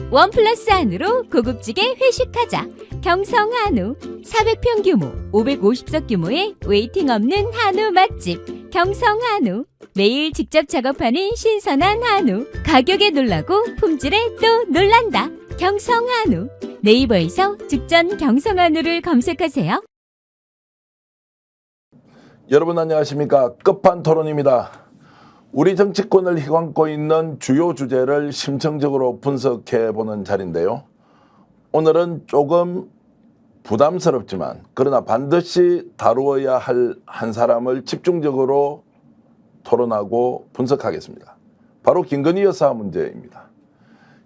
원 플러스 한우로 고급지게 회식하자. 경성 한우. 400평 규모, 550석 규모의 웨이팅 없는 한우 맛집. 경성 한우. 매일 직접 작업하는 신선한 한우. 가격에 놀라고 품질에 또 놀란다. 경성 한우. 네이버에서 직전 경성 한우를 검색하세요. 여러분 안녕하십니까? 끝판 토론입니다. 우리 정치권을 휘감고 있는 주요 주제를 심층적으로 분석해보는 자리인데요. 오늘은 조금 부담스럽지만 그러나 반드시 다루어야 할 한 사람을 집중적으로 토론하고 분석하겠습니다. 바로 김건희 여사 문제입니다.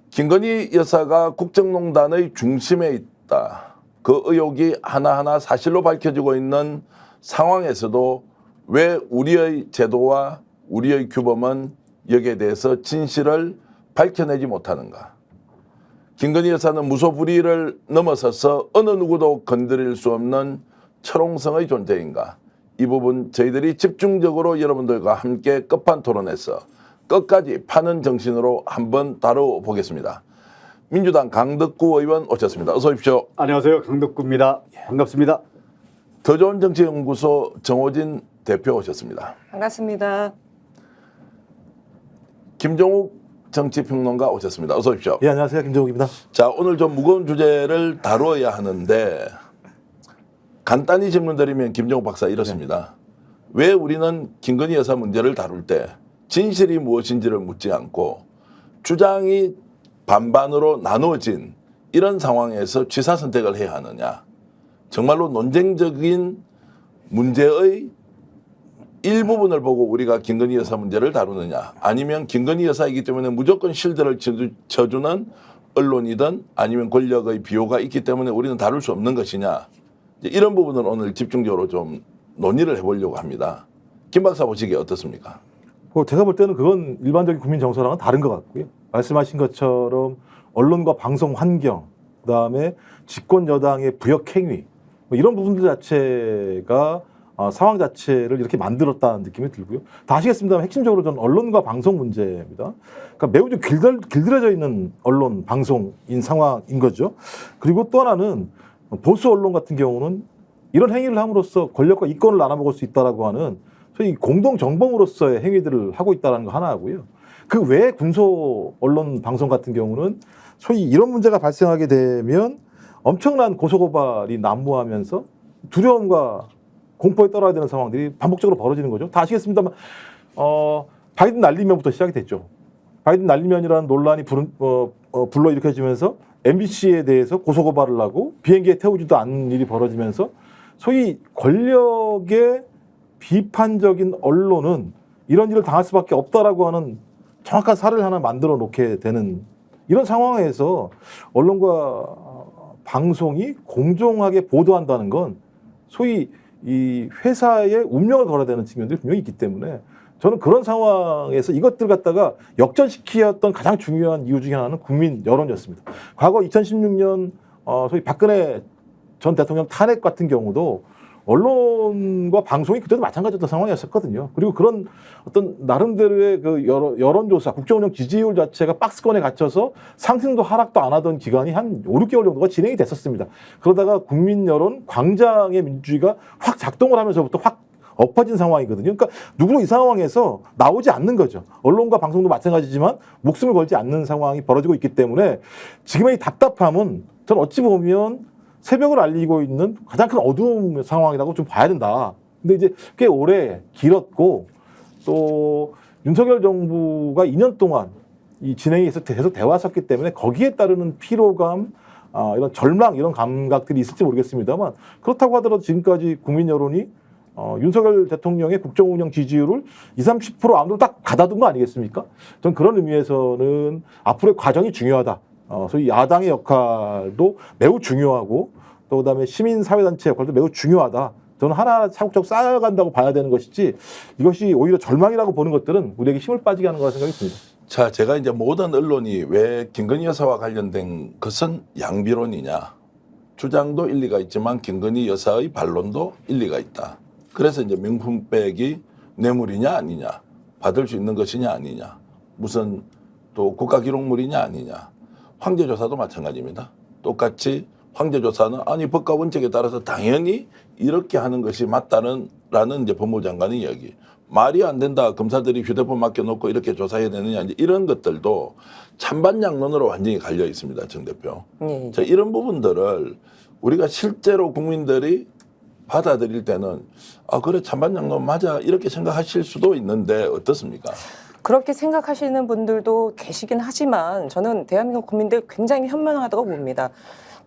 김건희 여사가 국정농단의 중심에 있다. 그 의혹이 하나하나 사실로 밝혀지고 있는 상황에서도 왜 우리의 제도와 우리의 규범은 여기에 대해서 진실을 밝혀내지 못하는가. 김건희 여사는 무소불위를 넘어서서 어느 누구도 건드릴 수 없는 철옹성의 존재인가. 이 부분 저희들이 집중적으로 여러분들과 함께 끝판 토론에서 끝까지 파는 정신으로 한번 다뤄보겠습니다. 민주당 강덕구 의원 오셨습니다. 어서 오십시오. 안녕하세요. 강덕구입니다. 반갑습니다. 더 좋은 정치연구소 정호진 대표 오셨습니다. 반갑습니다. 김종욱 정치평론가 오셨습니다. 어서 오십시오. 예, 안녕하세요. 김종욱입니다. 자, 오늘 좀 무거운 주제를 다루어야 하는데 간단히 질문 드리면 김종욱 박사 이렇습니다. 왜 우리는 김건희 여사 문제를 다룰 때 진실이 무엇인지를 묻지 않고 주장이 반반으로 나누어진 이런 상황에서 취사 선택을 해야 하느냐. 정말로 논쟁적인 문제의 일부분을 보고 우리가 김건희 여사 문제를 다루느냐, 아니면 김건희 여사이기 때문에 무조건 실드를 쳐주는 언론이든 아니면 권력의 비호가 있기 때문에 우리는 다룰 수 없는 것이냐, 이런 부분을 오늘 집중적으로 좀 논의를 해보려고 합니다. 김 박사 보시기에 어떻습니까? 제가 볼 때는 그건 일반적인 국민 정서랑은 다른 것 같고요. 말씀하신 것처럼 언론과 방송 환경, 그다음에 집권 여당의 부역 행위, 이런 부분들 자체가 상황 자체를 이렇게 만들었다는 느낌이 들고요. 다 아시겠습니다만 핵심적으로 저는 언론과 방송 문제입니다. 그러니까 매우 좀 길들여져 있는 언론, 방송인 상황인 거죠. 그리고 또 하나는 보수 언론 같은 경우는 이런 행위를 함으로써 권력과 이권을 나눠먹을 수 있다라고 하는 소위 공동 정범으로서의 행위들을 하고 있다는 거 하나 하고요. 그 외에 군소 언론 방송 같은 경우는 소위 이런 문제가 발생하게 되면 엄청난 고소고발이 난무하면서 두려움과 공포에 떨어야 되는 상황들이 반복적으로 벌어지는 거죠. 다 아시겠습니다만 바이든 날리면부터 시작이 됐죠. 바이든 날리면이라는 논란이 불러일으켜지면서 MBC에 대해서 고소고발을 하고 비행기에 태우지도 않는 일이 벌어지면서 소위 권력의 비판적인 언론은 이런 일을 당할 수밖에 없다라고 하는 정확한 사례를 하나 만들어 놓게 되는 이런 상황에서 언론과 방송이 공정하게 보도한다는 건 소위 이 회사의 운명을 걸어야 되는 측면들이 분명히 있기 때문에 저는 그런 상황에서 이것들 갖다가 역전시키었던 가장 중요한 이유 중에 하나는 국민 여론이었습니다. 과거 2016년 소위 박근혜 전 대통령 탄핵 같은 경우도 언론과 방송이 그때도 마찬가지였던 상황이었었거든요. 그리고 그런 어떤 나름대로의 그 여론조사, 국정운영 지지율 자체가 박스권에 갇혀서 상승도 하락도 안 하던 기간이 한 5, 6개월 정도가 진행이 됐었습니다. 그러다가 국민 여론, 광장의 민주주의가 확 작동을 하면서부터 확 엎어진 상황이거든요. 그러니까 누구도 이 상황에서 나오지 않는 거죠. 언론과 방송도 마찬가지지만 목숨을 걸지 않는 상황이 벌어지고 있기 때문에 지금의 이 답답함은 저는 어찌 보면 새벽을 알리고 있는 가장 큰 어두운 상황이라고 좀 봐야 된다. 근데 이제 꽤 오래 길었고 또 윤석열 정부가 2년 동안 이 진행이 계속 되어왔었기 때문에 거기에 따르는 피로감, 이런 절망 이런 감각들이 있을지 모르겠습니다만 그렇다고 하더라도 지금까지 국민 여론이 윤석열 대통령의 국정운영 지지율을 20, 30% 안으로 딱 가다둔 거 아니겠습니까? 전 그런 의미에서는 앞으로의 과정이 중요하다. 소위 야당의 역할도 매우 중요하고 또 그다음에 시민사회단체 역할도 매우 중요하다. 저는 하나 차곡차곡 쌓아간다고 봐야 되는 것이지 이것이 오히려 절망이라고 보는 것들은 우리에게 힘을 빠지게 하는 거라 생각이 듭니다. 자, 제가 이제 모든 언론이 왜 김건희 여사와 관련된 것은 양비론이냐. 주장도 일리가 있지만 김건희 여사의 반론도 일리가 있다. 그래서 이제 명품백이 뇌물이냐 아니냐, 받을 수 있는 것이냐 아니냐, 무슨 또 국가기록물이냐 아니냐, 황제조사도 마찬가지입니다. 똑같이 황제조사는 아니 법과 원칙에 따라서 당연히 이렇게 하는 것이 맞다는 이제 법무부 장관의 이야기. 말이 안 된다. 검사들이 휴대폰 맡겨놓고 이렇게 조사해야 되느냐. 이제 이런 것들도 찬반양론으로 완전히 갈려 있습니다. 정 대표. 자, 이런 부분들을 우리가 실제로 국민들이 받아들일 때는 아 그래 찬반양론 맞아 이렇게 생각하실 수도 있는데 어떻습니까? 그렇게 생각하시는 분들도 계시긴 하지만 저는 대한민국 국민들 굉장히 현명하다고 봅니다.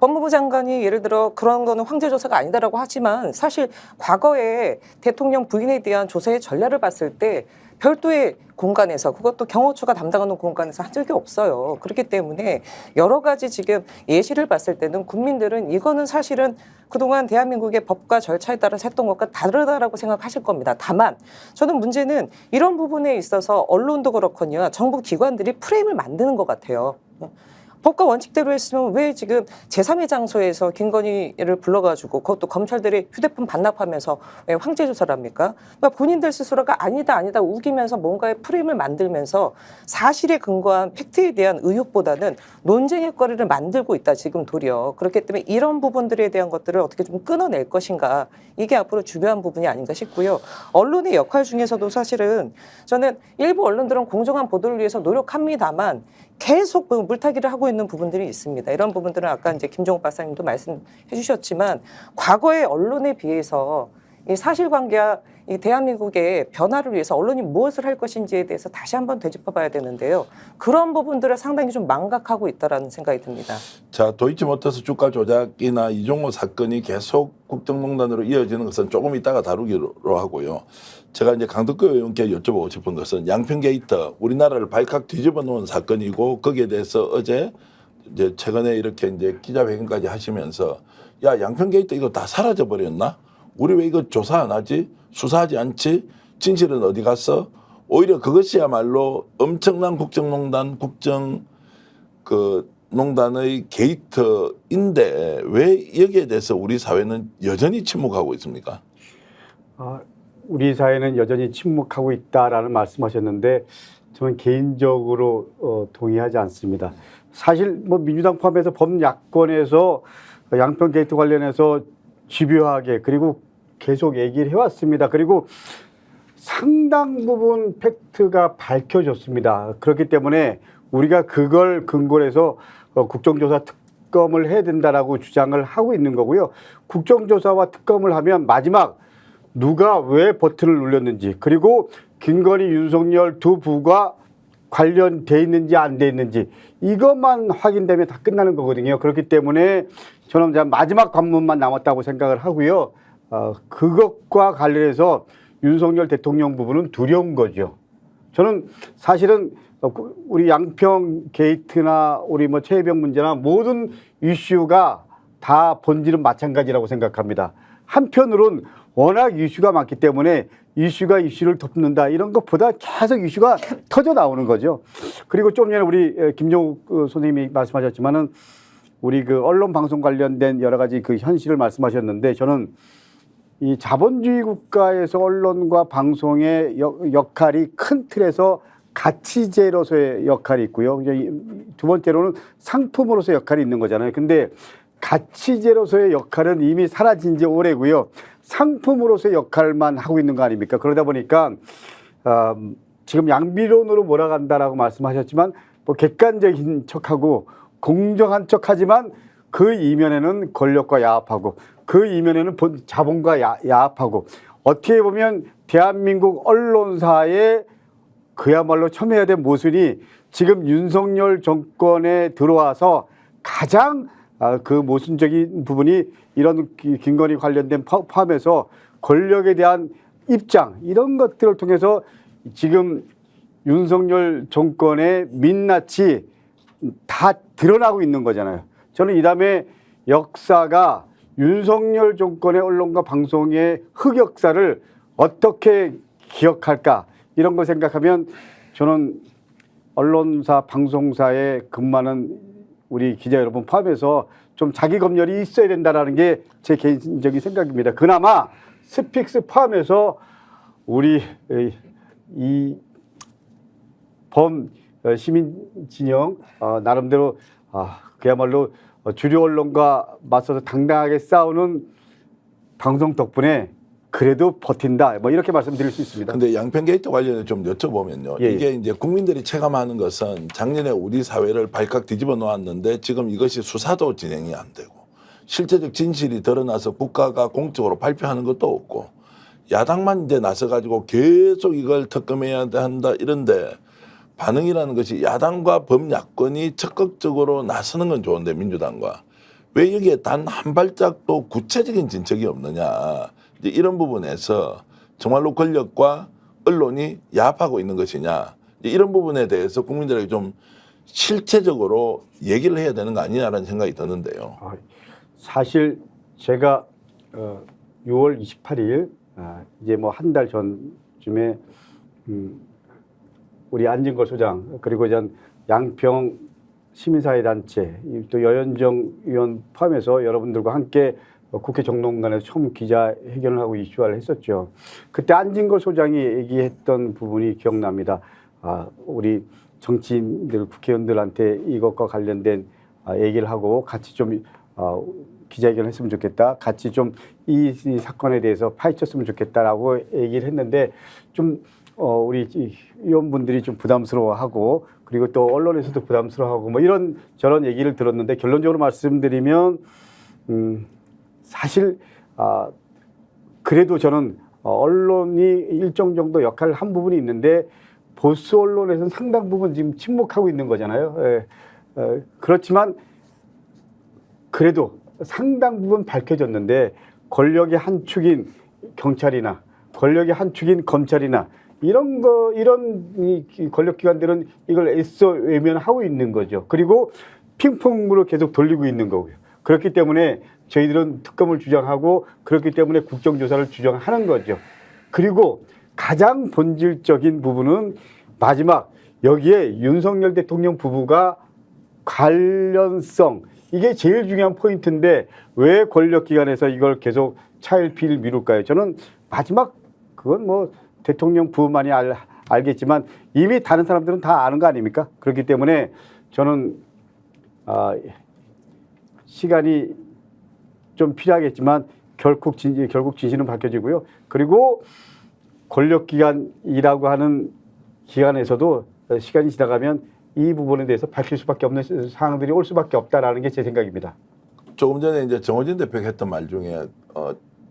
법무부 장관이 예를 들어 그런 거는 황제조사가 아니다라고 하지만 사실 과거에 대통령 부인에 대한 조사의 전례를 봤을 때 별도의 공간에서 그것도 경호처가 담당하는 공간에서 한 적이 없어요. 그렇기 때문에 여러 가지 지금 예시를 봤을 때는 국민들은 이거는 사실은 그동안 대한민국의 법과 절차에 따라서 했던 것과 다르다라고 생각하실 겁니다. 다만 저는 문제는 이런 부분에 있어서 언론도 그렇거니와 정부 기관들이 프레임을 만드는 것 같아요. 법과 원칙대로 했으면 왜 지금 제3의 장소에서 김건희를 불러가지고 그것도 검찰들이 휴대폰 반납하면서 왜 황제조사를 합니까? 그러니까 본인들 스스로가 아니다 우기면서 뭔가의 프레임을 만들면서 사실에 근거한 팩트에 대한 의혹보다는 논쟁의 거리를 만들고 있다 지금 도리어. 그렇기 때문에 이런 부분들에 대한 것들을 어떻게 좀 끊어낼 것인가 이게 앞으로 중요한 부분이 아닌가 싶고요. 언론의 역할 중에서도 사실은 저는 일부 언론들은 공정한 보도를 위해서 노력합니다만 계속 물타기를 하고 있는 부분들이 있습니다. 이런 부분들은 아까 이제 김종욱 박사님도 말씀해 주셨지만 과거의 언론에 비해서 이 사실관계와 이 대한민국의 변화를 위해서 언론이 무엇을 할 것인지에 대해서 다시 한번 되짚어봐야 되는데요. 그런 부분들을 상당히 좀 망각하고 있다라는 생각이 듭니다. 자, 도이치모터스 주가 조작이나 이종호 사건이 계속 국정농단으로 이어지는 것은 조금 이따가 다루기로 하고요. 제가 이제 강덕구 의원께 여쭤보고 싶은 것은 양평 게이트 우리나라를 발칵 뒤집어 놓은 사건이고 거기에 대해서 어제 이제 최근에 이렇게 이제 기자회견까지 하시면서 야 양평 게이트 이거 다 사라져 버렸나? 우리 왜 이거 조사 안 하지? 수사하지 않지? 진실은 어디 갔어? 오히려 그것이야말로 엄청난 국정농단 농단의 게이트인데 왜 여기에 대해서 우리 사회는 여전히 침묵하고 있습니까? 우리 사회는 여전히 침묵하고 있다라는 말씀하셨는데 저는 개인적으로 동의하지 않습니다. 사실 뭐 민주당 포함해서 범야권에서 양평 게이트 관련해서 집요하게 그리고 계속 얘기를 해왔습니다. 그리고 상당 부분 팩트가 밝혀졌습니다. 그렇기 때문에 우리가 그걸 근거로 해서 국정조사 특검을 해야 된다라고 주장을 하고 있는 거고요. 국정조사와 특검을 하면 마지막 누가 왜 버튼을 눌렸는지 그리고 김건희, 윤석열 두 부가 관련돼 있는지 안 돼 있는지 이것만 확인되면 다 끝나는 거거든요. 그렇기 때문에 저는 마지막 관문만 남았다고 생각을 하고요. 그것과 관련해서 윤석열 대통령 부분은 두려운 거죠. 저는 사실은 우리 양평 게이트나 우리 뭐 최혜병 문제나 모든 이슈가 다 본질은 마찬가지라고 생각합니다. 한편으로는 워낙 이슈가 많기 때문에 이슈가 이슈를 덮는다 이런 것보다 계속 이슈가 터져 나오는 거죠. 그리고 좀 전에 우리 김종욱 선생님이 말씀하셨지만은 우리 그 언론 방송 관련된 여러 가지 그 현실을 말씀하셨는데 저는 이 자본주의 국가에서 언론과 방송의 역할이 큰 틀에서 가치제로서의 역할이 있고요. 이제 두 번째로는 상품으로서의 역할이 있는 거잖아요. 근데 가치제로서의 역할은 이미 사라진 지 오래고요. 상품으로서의 역할만 하고 있는 거 아닙니까? 그러다 보니까 지금 양비론으로 몰아간다라고 말씀하셨지만 뭐 객관적인 척하고 공정한 척하지만 그 이면에는 권력과 야합하고 그 이면에는 자본과 야합하고 어떻게 보면 대한민국 언론사의 그야말로 첨예해야 될 모순이 지금 윤석열 정권에 들어와서 가장 그 모순적인 부분이 이런 김건희 관련된 포함해서 권력에 대한 입장 이런 것들을 통해서 지금 윤석열 정권의 민낯이 다 드러나고 있는 거잖아요. 저는 이 다음에 역사가 윤석열 정권의 언론과 방송의 흑역사를 어떻게 기억할까 이런 걸 생각하면 저는 언론사 방송사에 근무하는 우리 기자 여러분 포함해서 좀 자기 검열이 있어야 된다라는 게 제 개인적인 생각입니다. 그나마 스픽스 포함해서 우리 이 범 시민 진영 나름대로 그야말로 주류 언론과 맞서서 당당하게 싸우는 방송 덕분에 그래도 버틴다. 뭐 이렇게 말씀드릴 수 있습니다. 근데 양평 게이트 관련해 좀 여쭤보면요. 예, 이게 이제 국민들이 체감하는 것은 작년에 우리 사회를 발칵 뒤집어 놓았는데 지금 이것이 수사도 진행이 안 되고 실제적 진실이 드러나서 국가가 공적으로 발표하는 것도 없고 야당만 이제 나서 가지고 계속 이걸 특검해야 한다 이런데 반응이라는 것이 야당과 범야권이 적극적으로 나서는 건 좋은데 민주당과 왜 여기에 단 한 발짝도 구체적인 진척이 없느냐. 이제 이런 부분에서 정말로 권력과 언론이 야합하고 있는 것이냐. 이제 이런 부분에 대해서 국민들에게 좀 실체적으로 얘기를 해야 되는 거 아니냐라는 생각이 드는데요. 사실 제가 6월 28일 이제 뭐 한 달 전쯤에 우리 안진걸 소장 그리고 전 양평 시민사회단체 또 여현정 의원 포함해서 여러분들과 함께 국회 정론관에서 처음 기자회견을 하고 이슈화를 했었죠. 그때 안진걸 소장이 얘기했던 부분이 기억납니다. 우리 정치인들 국회의원들한테 이것과 관련된 얘기를 하고 같이 좀 기자회견을 했으면 좋겠다. 같이 좀 이 사건에 대해서 파헤쳤으면 좋겠다라고 얘기를 했는데 좀 우리 의원분들이 좀 부담스러워하고 그리고 또 언론에서도 부담스러워하고 뭐 이런 저런 얘기를 들었는데 결론적으로 말씀드리면 사실 그래도 저는 언론이 일정 정도 역할을 한 부분이 있는데 보수 언론에서는 상당 부분 지금 침묵하고 있는 거잖아요. 그렇지만 그래도 상당 부분 밝혀졌는데 권력의 한 축인 경찰이나 권력의 한 축인 검찰이나 이런 이런 권력기관들은 이걸 애써 외면하고 있는 거죠. 그리고 핑퐁으로 계속 돌리고 있는 거고요. 그렇기 때문에 저희들은 특검을 주장하고 그렇기 때문에 국정조사를 주장하는 거죠. 그리고 가장 본질적인 부분은 마지막 여기에 윤석열 대통령 부부가 관련성 이게 제일 중요한 포인트인데 왜 권력기관에서 이걸 계속 차일피일 미룰까요? 저는 마지막 그건 뭐 대통령 부부만이 알겠지만 이미 다른 사람들은 다 아는 거 아닙니까? 그렇기 때문에 저는 시간이 좀 필요하겠지만 결국 진실은 밝혀지고요. 그리고 권력기관이라고 하는 기관에서도 시간이 지나가면 이 부분에 대해서 밝힐 수밖에 없는 상황들이 올 수밖에 없다라는 게 제 생각입니다. 조금 전에 이제 정호진 대표가 했던 말 중에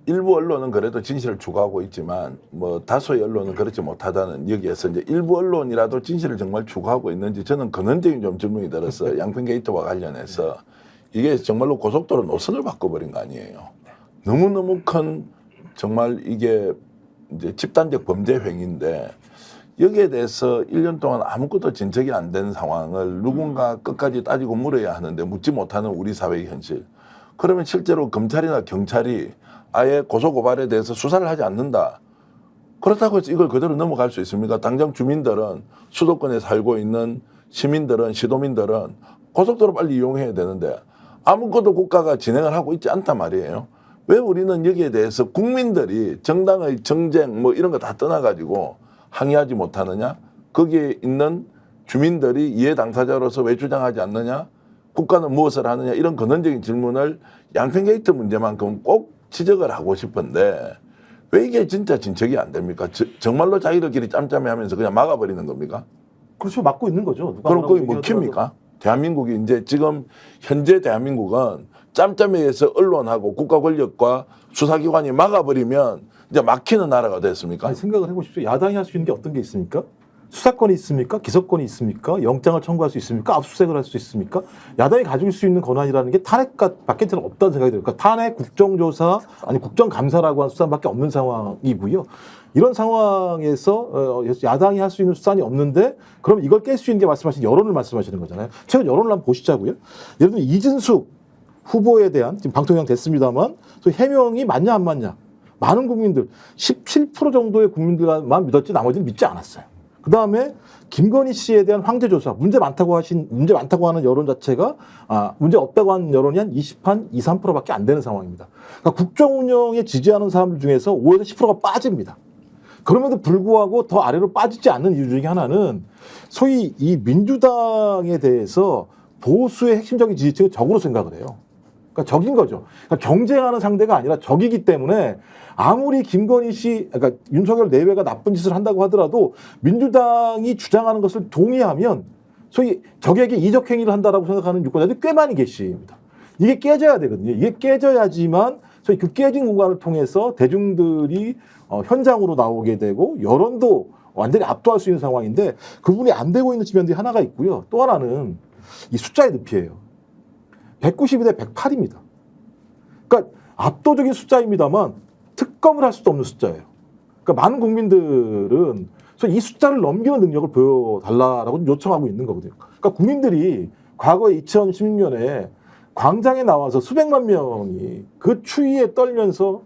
일부 언론은 그래도 진실을 추구하고 있지만 뭐 다수의 언론은 그렇지 못하다는 여기에서 이제 일부 언론이라도 진실을 정말 추구하고 있는지 저는 근원적인 좀 질문이 들었어요. 양평 게이트와 관련해서 이게 정말로 고속도로 노선을 바꿔버린 거 아니에요. 너무너무 큰 정말 이게 이제 집단적 범죄 행위인데 여기에 대해서 1년 동안 아무것도 진척이 안 된 상황을 누군가 끝까지 따지고 물어야 하는데 묻지 못하는 우리 사회의 현실. 그러면 실제로 검찰이나 경찰이 아예 고소고발에 대해서 수사를 하지 않는다. 그렇다고 해서 이걸 그대로 넘어갈 수 있습니까? 당장 주민들은 수도권에 살고 있는 시민들은 시도민들은 고속도로 빨리 이용해야 되는데 아무것도 국가가 진행을 하고 있지 않단 말이에요. 왜 우리는 여기에 대해서 국민들이 정당의 정쟁 뭐 이런 거 다 떠나가지고 항의하지 못하느냐? 거기에 있는 주민들이 이해 당사자로서 왜 주장하지 않느냐? 국가는 무엇을 하느냐? 이런 근원적인 질문을 양평 게이트 문제만큼 꼭 지적을 하고 싶은데 왜 이게 진짜 진척이 안 됩니까? 정말로 자기들끼리 짬짬이하면서 그냥 막아버리는 겁니까? 그렇죠. 막고 있는 거죠. 누가 그럼 거기 뭐라고 먹힙니까? 대한민국이 이제 지금 현재 대한민국은 짬짬이에서 언론하고 국가 권력과 수사기관이 막아버리면 이제 막히는 나라가 됐습니까? 아니, 생각을 해보십시오. 야당이 할 수 있는 게 어떤 게 있습니까? 수사권이 있습니까? 기소권이 있습니까? 영장을 청구할 수 있습니까? 압수수색을 할 수 있습니까? 야당이 가질 수 있는 권한이라는 게 탄핵밖에 저는 없다는 생각이 들어요. 그러니까 탄핵, 국정조사, 아니 국정감사라고 하는 수단밖에 없는 상황이고요. 이런 상황에서 야당이 할 수 있는 수단이 없는데 그럼 이걸 깰 수 있는 게 말씀하신 여론을 말씀하시는 거잖아요. 최근 여론을 한번 보시자고요. 예를 들면 이진숙 후보에 대한 지금 방통위원 됐습니다만 또 해명이 맞냐 안 맞냐. 많은 국민들 17% 정도의 국민들만 믿었지 나머지는 믿지 않았어요. 그 다음에 김건희 씨에 대한 황제조사 문제 많다고 하는 여론 자체가 문제 없다고 하는 여론이 한 23%밖에 안 되는 상황입니다. 그러니까 국정 운영에 지지하는 사람들 중에서 5에서 10%가 빠집니다. 그럼에도 불구하고 더 아래로 빠지지 않는 이유 중에 하나는 소위 이 민주당에 대해서 보수의 핵심적인 지지층은 적으로 생각을 해요. 그러니까 적인 거죠. 그러니까 경쟁하는 상대가 아니라 적이기 때문에 아무리 김건희 씨, 그러니까 윤석열 내외가 나쁜 짓을 한다고 하더라도 민주당이 주장하는 것을 동의하면 소위 적에게 이적 행위를 한다라고 생각하는 유권자들이 꽤 많이 계십니다. 이게 깨져야 되거든요. 이게 깨져야지만 소위 그 깨진 공간을 통해서 대중들이 현장으로 나오게 되고 여론도 완전히 압도할 수 있는 상황인데 그 부분이 안 되고 있는 측면들이 하나가 있고요. 또 하나는 이 숫자의 늪이에요. 192 대 108입니다. 그러니까 압도적인 숫자입니다만 특검을 할 수도 없는 숫자예요. 그러니까 많은 국민들은 이 숫자를 넘기는 능력을 보여달라고 요청하고 있는 거거든요. 그러니까 국민들이 과거에 2016년에 광장에 나와서 수백만 명이 그 추위에 떨면서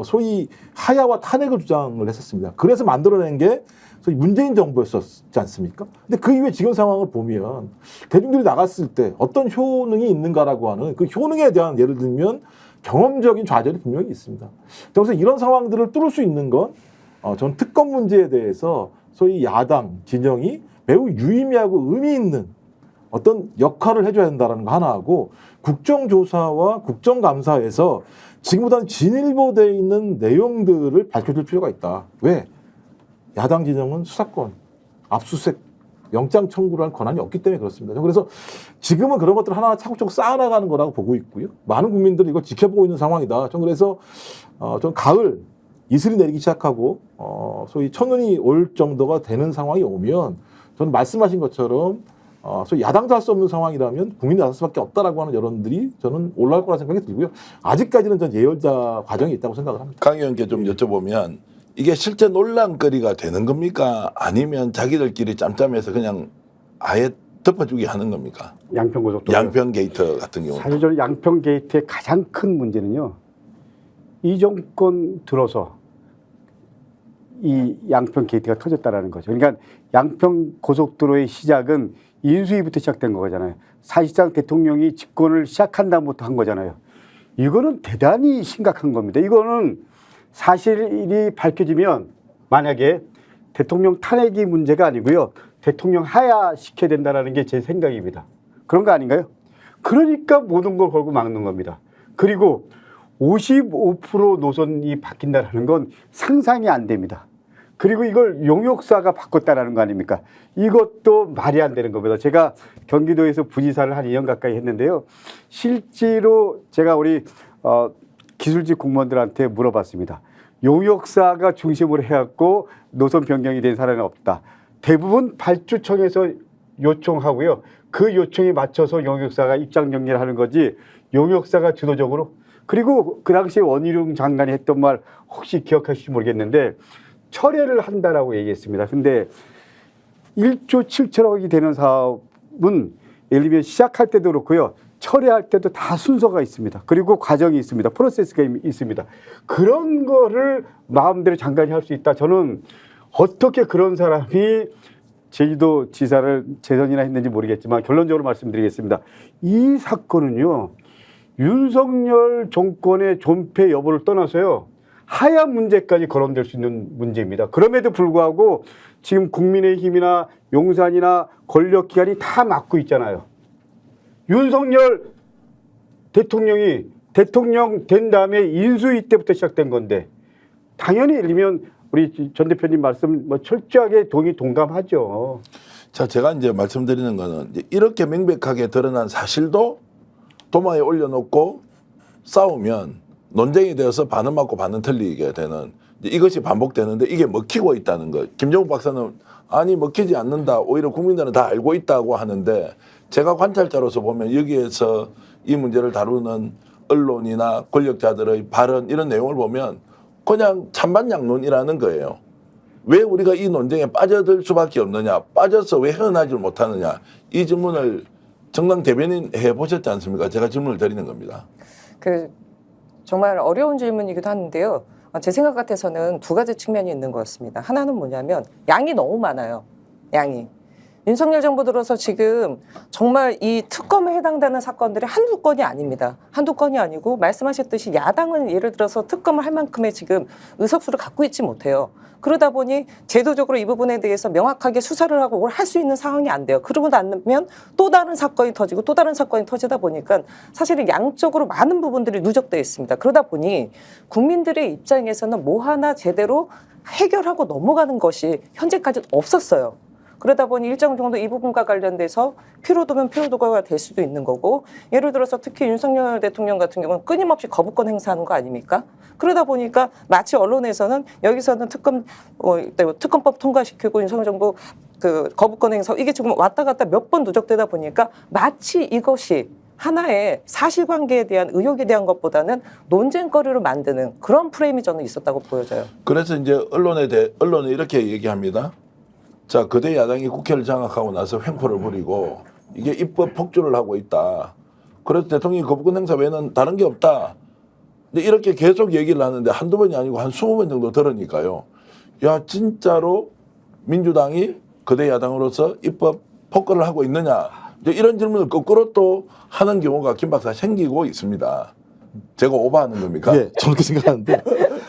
소위 하야와 탄핵을 주장을 했었습니다. 그래서 만들어낸 게 소위 문재인 정부였었지 않습니까? 근데 그 이후에 지금 상황을 보면 대중들이 나갔을 때 어떤 효능이 있는가라고 하는 그 효능에 대한 예를 들면 경험적인 좌절이 분명히 있습니다. 그래서 이런 상황들을 뚫을 수 있는 건 전 특검 문제에 대해서 소위 야당 진영이 매우 유의미하고 의미 있는 어떤 역할을 해줘야 된다는 거 하나하고 국정조사와 국정감사에서 지금보다는 진일보되어 있는 내용들을 밝혀줄 필요가 있다. 왜? 야당 진영은 수사권, 압수수색, 영장 청구를 할 권한이 없기 때문에 그렇습니다. 그래서 지금은 그런 것들을 하나하나 차곡차곡 쌓아나가는 거라고 보고 있고요. 많은 국민들이 이걸 지켜보고 있는 상황이다. 전 그래서 전 가을 이슬이 내리기 시작하고 소위 천운이 올 정도가 되는 상황이 오면 저는 말씀하신 것처럼 소위 야당도 할 수 없는 상황이라면 국민이 나설 수밖에 없다라고 하는 여론들이 저는 올라올 거라 생각이 들고요. 아직까지는 전 예열자 과정이 있다고 생각을 합니다. 강 의원께 좀 여쭤보면 이게 실제 논란거리가 되는 겁니까? 아니면 자기들끼리 짬짬해서 그냥 아예 덮어주기 하는 겁니까? 양평고속도로. 양평 게이트 같은 경우. 사실 저는 양평 게이트의 가장 큰 문제는요. 이 정권 들어서 이 양평 게이트가 터졌다라는 거죠. 그러니까 양평 고속도로의 시작은 인수위부터 시작된 거잖아요. 사실상 대통령이 집권을 시작한 다음부터 한 거잖아요. 이거는 대단히 심각한 겁니다. 이거는 사실이 밝혀지면 만약에 대통령 탄핵이 문제가 아니고요. 대통령 하야시켜야 된다는 게 제 생각입니다. 그런 거 아닌가요? 그러니까 모든 걸 걸고 막는 겁니다. 그리고 55% 노선이 바뀐다는 건 상상이 안 됩니다. 그리고 이걸 용역사가 바꿨다라는 거 아닙니까? 이것도 말이 안 되는 겁니다. 제가 경기도에서 부지사를 한 2년 가까이 했는데요. 실제로 제가 우리 기술직 공무원들한테 물어봤습니다. 용역사가 중심으로 해갖고 노선 변경이 된 사례는 없다. 대부분 발주청에서 요청하고요. 그 요청에 맞춰서 용역사가 입장 정리를 하는 거지 용역사가 주도적으로. 그리고 그 당시에 원희룡 장관이 했던 말 혹시 기억하실지 모르겠는데 철회를 한다라고 얘기했습니다. 근데 1조 7천억이 되는 사업은 예를 들면 시작할 때도 그렇고요. 철회할 때도 다 순서가 있습니다. 그리고 과정이 있습니다. 프로세스가 있습니다. 그런 거를 마음대로 장관이 할 수 있다. 저는 어떻게 그런 사람이 제주도 지사를 재선이나 했는지 모르겠지만 결론적으로 말씀드리겠습니다. 이 사건은요. 윤석열 정권의 존폐 여부를 떠나서요. 하야 문제까지 거론될 수 있는 문제입니다. 그럼에도 불구하고 지금 국민의힘이나 용산이나 권력기관이 다 막고 있잖아요. 윤석열 대통령이 대통령 된 다음에 인수위 때부터 시작된 건데 당연히 예를 들면 우리 전 대표님 말씀 철저하게 동감하죠. 자, 제가 이제 말씀드리는 거는 이제 이렇게 명백하게 드러난 사실도 도마에 올려놓고 싸우면 논쟁이 되어서 반은 맞고 반은 틀리게 되는 이것이 반복되는데 이게 먹히고 있다는 것. 김정욱 박사는 아니 먹히지 않는다. 오히려 국민들은 다 알고 있다고 하는데 제가 관찰자로서 보면 여기에서 이 문제를 다루는 언론이나 권력자들의 발언 이런 내용을 보면 그냥 찬반양론이라는 거예요. 왜 우리가 이 논쟁에 빠져들 수밖에 없느냐. 빠져서 왜 헤어나질 못하느냐. 이 질문을 정당 대변인 해보셨지 않습니까? 제가 질문을 드리는 겁니다. 정말 어려운 질문이기도 하는데요. 제 생각 같아서는 두 가지 측면이 있는 것 같습니다. 하나는 뭐냐면 양이 너무 많아요. 양이. 윤석열 정부 들어서 지금 정말 이 특검에 해당되는 사건들이 한두 건이 아닙니다. 한두 건이 아니고 말씀하셨듯이 야당은 예를 들어서 특검을 할 만큼의 지금 의석수를 갖고 있지 못해요. 그러다 보니 제도적으로 이 부분에 대해서 명확하게 수사를 하고 뭘 할 수 있는 상황이 안 돼요. 그러고 나면 또 다른 사건이 터지고 또 다른 사건이 터지다 보니까 사실은 양쪽으로 많은 부분들이 누적되어 있습니다. 그러다 보니 국민들의 입장에서는 뭐 하나 제대로 해결하고 넘어가는 것이 현재까지 없었어요. 그러다 보니 일정 정도 이 부분과 관련돼서 피로도면 피로도가 될 수도 있는 거고, 예를 들어서 특히 윤석열 대통령 같은 경우는 끊임없이 거부권 행사하는 거 아닙니까? 그러다 보니까 마치 언론에서는 여기서는 특검법 통과시키고 윤석열 정부 그 거부권 행사 이게 지금 왔다 갔다 몇 번 누적되다 보니까 마치 이것이 하나의 사실관계에 대한 의혹에 대한 것보다는 논쟁거리로 만드는 그런 프레임이 저는 있었다고 보여져요. 그래서 이제 언론은 이렇게 얘기합니다. 자, 거대 야당이 국회를 장악하고 나서 횡포를 부리고 이게 입법 폭주를 하고 있다. 그래서 대통령이 거부권 행사 외에는 다른 게 없다. 근데 이렇게 계속 얘기를 하는데 한두 번이 아니고 한 20번 정도 들으니까요. 야, 진짜로 민주당이 거대 야당으로서 입법 폭거를 하고 있느냐. 이제 이런 질문을 거꾸로 또 하는 경우가 김 박사 생기고 있습니다. 제가 오버하는 겁니까? 예, 저는 그렇게 생각하는데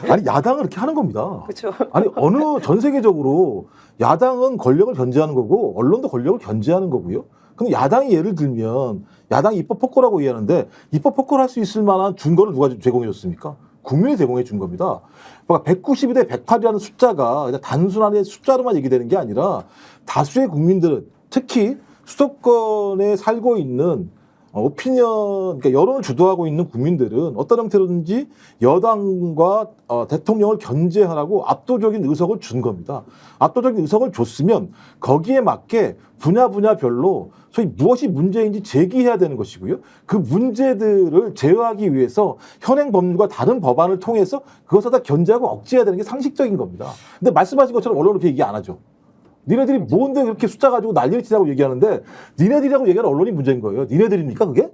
아니 야당은 그렇게 하는 겁니다. 그렇죠. 아니 어느 전 세계적으로 야당은 권력을 견제하는 거고 언론도 권력을 견제하는 거고요. 그럼 야당이 예를 들면 야당이 입법 폭거라고 얘기하는데 입법 폭거를 할 수 있을 만한 증거를 누가 제공해 줬습니까? 국민이 제공해 준 겁니다. 그러니까 192 대 108이라는 숫자가 그냥 단순한 숫자로만 얘기되는 게 아니라 다수의 국민들은 특히 수도권에 살고 있는 오피니언, 그러니까 여론을 주도하고 있는 국민들은 어떤 형태로든지 여당과 대통령을 견제하라고 압도적인 의석을 준 겁니다. 압도적인 의석을 줬으면 거기에 맞게 분야별로 소위 무엇이 문제인지 제기해야 되는 것이고요. 그 문제들을 제어하기 위해서 현행 법률과 다른 법안을 통해서 그것을 다 견제하고 억제해야 되는 게 상식적인 겁니다. 근데 말씀하신 것처럼 언론은 그렇게 얘기 안 하죠. 니네들이 뭔데 그렇게 숫자 가지고 난리를 치자고 얘기하는데 니네들이라고 얘기하는 언론이 문제인 거예요. 니네들입니까 그게?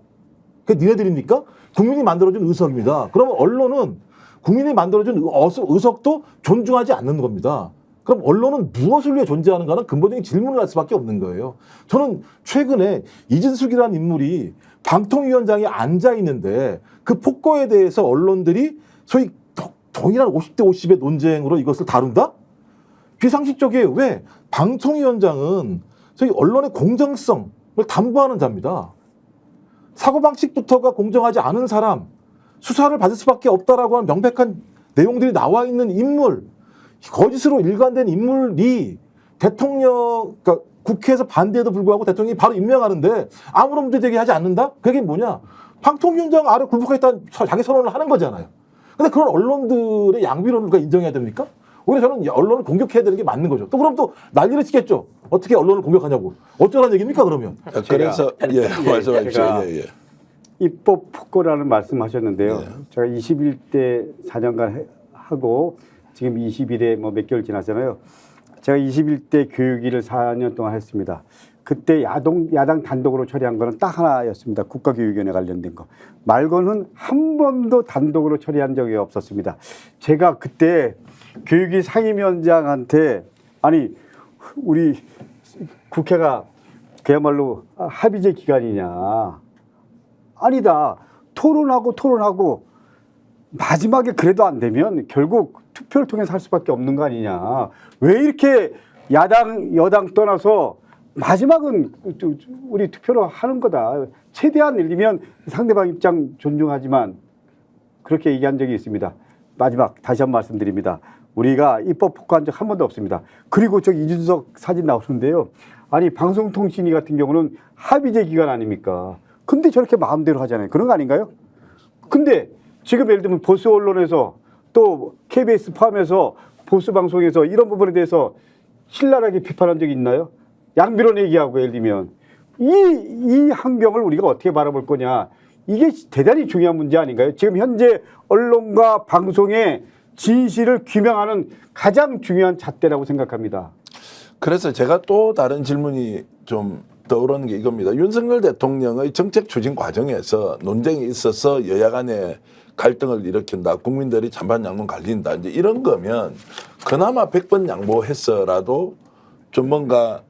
그게 니네들입니까? 국민이 만들어준 의석입니다. 그러면 언론은 국민이 만들어준 의석도 존중하지 않는 겁니다. 그럼 언론은 무엇을 위해 존재하는가는 근본적인 질문을 할 수밖에 없는 거예요. 저는 최근에 이진숙이라는 인물이 방통위원장에 앉아 있는데 그 폭거에 대해서 언론들이 소위 동일한 50대 50의 논쟁으로 이것을 다룬다? 비상식적이에요. 왜? 방통위원장은 저희 언론의 공정성을 담보하는 자입니다. 사고방식부터가 공정하지 않은 사람, 수사를 받을 수밖에 없다라고 하는 명백한 내용들이 나와 있는 인물, 거짓으로 일관된 인물이 대통령, 그러니까 국회에서 반대에도 불구하고 대통령이 바로 임명하는데 아무런 문제 제기하지 않는다? 그게 뭐냐? 방통위원장 아래 굴복하겠다는 자기 선언을 하는 거잖아요. 근데 그런 언론들의 양비론을 우리가 인정해야 됩니까? 오히려 저는 언론을 공격해야 되는 게 맞는 거죠. 또 그럼 또 난리를 치겠죠. 어떻게 언론을 공격하냐고. 어쩌라는 얘기입니까 그러면? 그래서 말씀하십시오. 예. 입법 폭거라는 말씀하셨는데요. 네. 제가 21대 4년간 하고 지금 21에 몇 개월 지났잖아요. 제가 21대 교육위를 4년 동안 했습니다. 그때 야당 단독으로 처리한 거는 딱 하나였습니다. 국가교육위원회 관련된 거. 말고는 한 번도 단독으로 처리한 적이 없었습니다. 제가 그때 교육위 상임위원장한테 아니 우리 국회가 그야말로 합의제 기관이냐. 아니다. 토론하고 마지막에 그래도 안 되면 결국 투표를 통해서 할 수밖에 없는 거 아니냐. 왜 이렇게 여당 떠나서 마지막은 우리 투표로 하는 거다. 최대한 예를 들면 상대방 입장 존중하지만 그렇게 얘기한 적이 있습니다. 마지막 다시 한 번 말씀드립니다. 우리가 입법 폭거한 적 한 번도 없습니다. 그리고 저기 이준석 사진 나오는데요. 아니 방송통신위 같은 경우는 합의제 기관 아닙니까? 근데 저렇게 마음대로 하잖아요. 그런 거 아닌가요? 근데 지금 예를 들면 보수 언론에서 또 KBS 포함해서 보수 방송에서 이런 부분에 대해서 신랄하게 비판한 적이 있나요? 양비론 얘기하고 예를 들면 이 환경을 우리가 어떻게 바라볼 거냐. 이게 대단히 중요한 문제 아닌가요? 지금 현재 언론과 방송의 진실을 규명하는 가장 중요한 잣대라고 생각합니다. 그래서 제가 또 다른 질문이 좀 떠오르는 게 이겁니다. 윤석열 대통령의 정책 추진 과정에서 논쟁이 있어서 여야 간에 갈등을 일으킨다. 국민들이 찬반 양론 갈린다. 이제 이런 거면 그나마 100번 양보했어라도 좀 뭔가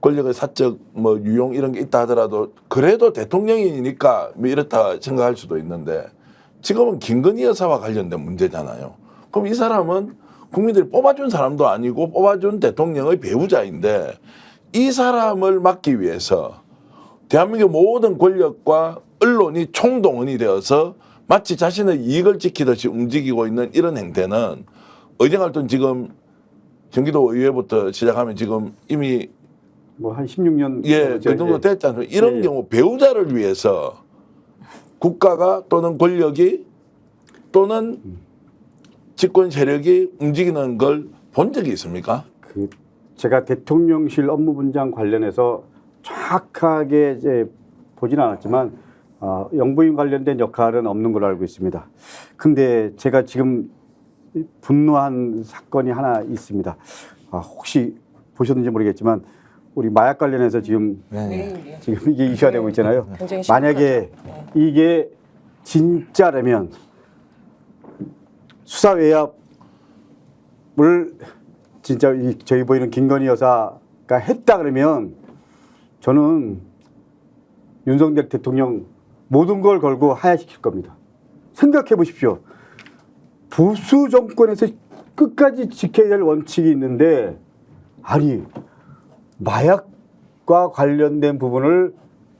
권력의 사적 뭐 유용 이런 게 있다 하더라도 그래도 대통령이니까 뭐 이렇다 생각할 수도 있는데 지금은 김건희 여사와 관련된 문제잖아요. 그럼 이 사람은 국민들이 뽑아준 사람도 아니고 뽑아준 대통령의 배우자인데 이 사람을 막기 위해서 대한민국 모든 권력과 언론이 총동원이 되어서 마치 자신의 이익을 지키듯이 움직이고 있는 이런 행태는 의정활동 지금 경기도 의회부터 시작하면 지금 이미 뭐 한 16년 그 정도 됐지 않습니까? 이런 예. 경우 배우자를 위해서 국가가 또는 권력이 또는 집권 세력이 움직이는 걸 본 적이 있습니까? 그 제가 대통령실 업무분장 관련해서 정확하게 이제 보진 않았지만 영부인 관련된 역할은 없는 걸로 알고 있습니다. 근데 제가 지금 분노한 사건이 하나 있습니다. 혹시 보셨는지 모르겠지만 우리 마약 관련해서 지금 네. 지금 이게 이슈가 되고 있잖아요. 굉장히 만약에 심각하죠. 이게 진짜라면 수사 외압을 진짜 저희 보이는 김건희 여사가 했다 그러면 저는 윤석열 대통령 모든 걸 걸고 하야시킬 겁니다. 생각해 보십시오. 보수 정권에서 끝까지 지켜야 될 원칙이 있는데 아니 마약과 관련된 부분을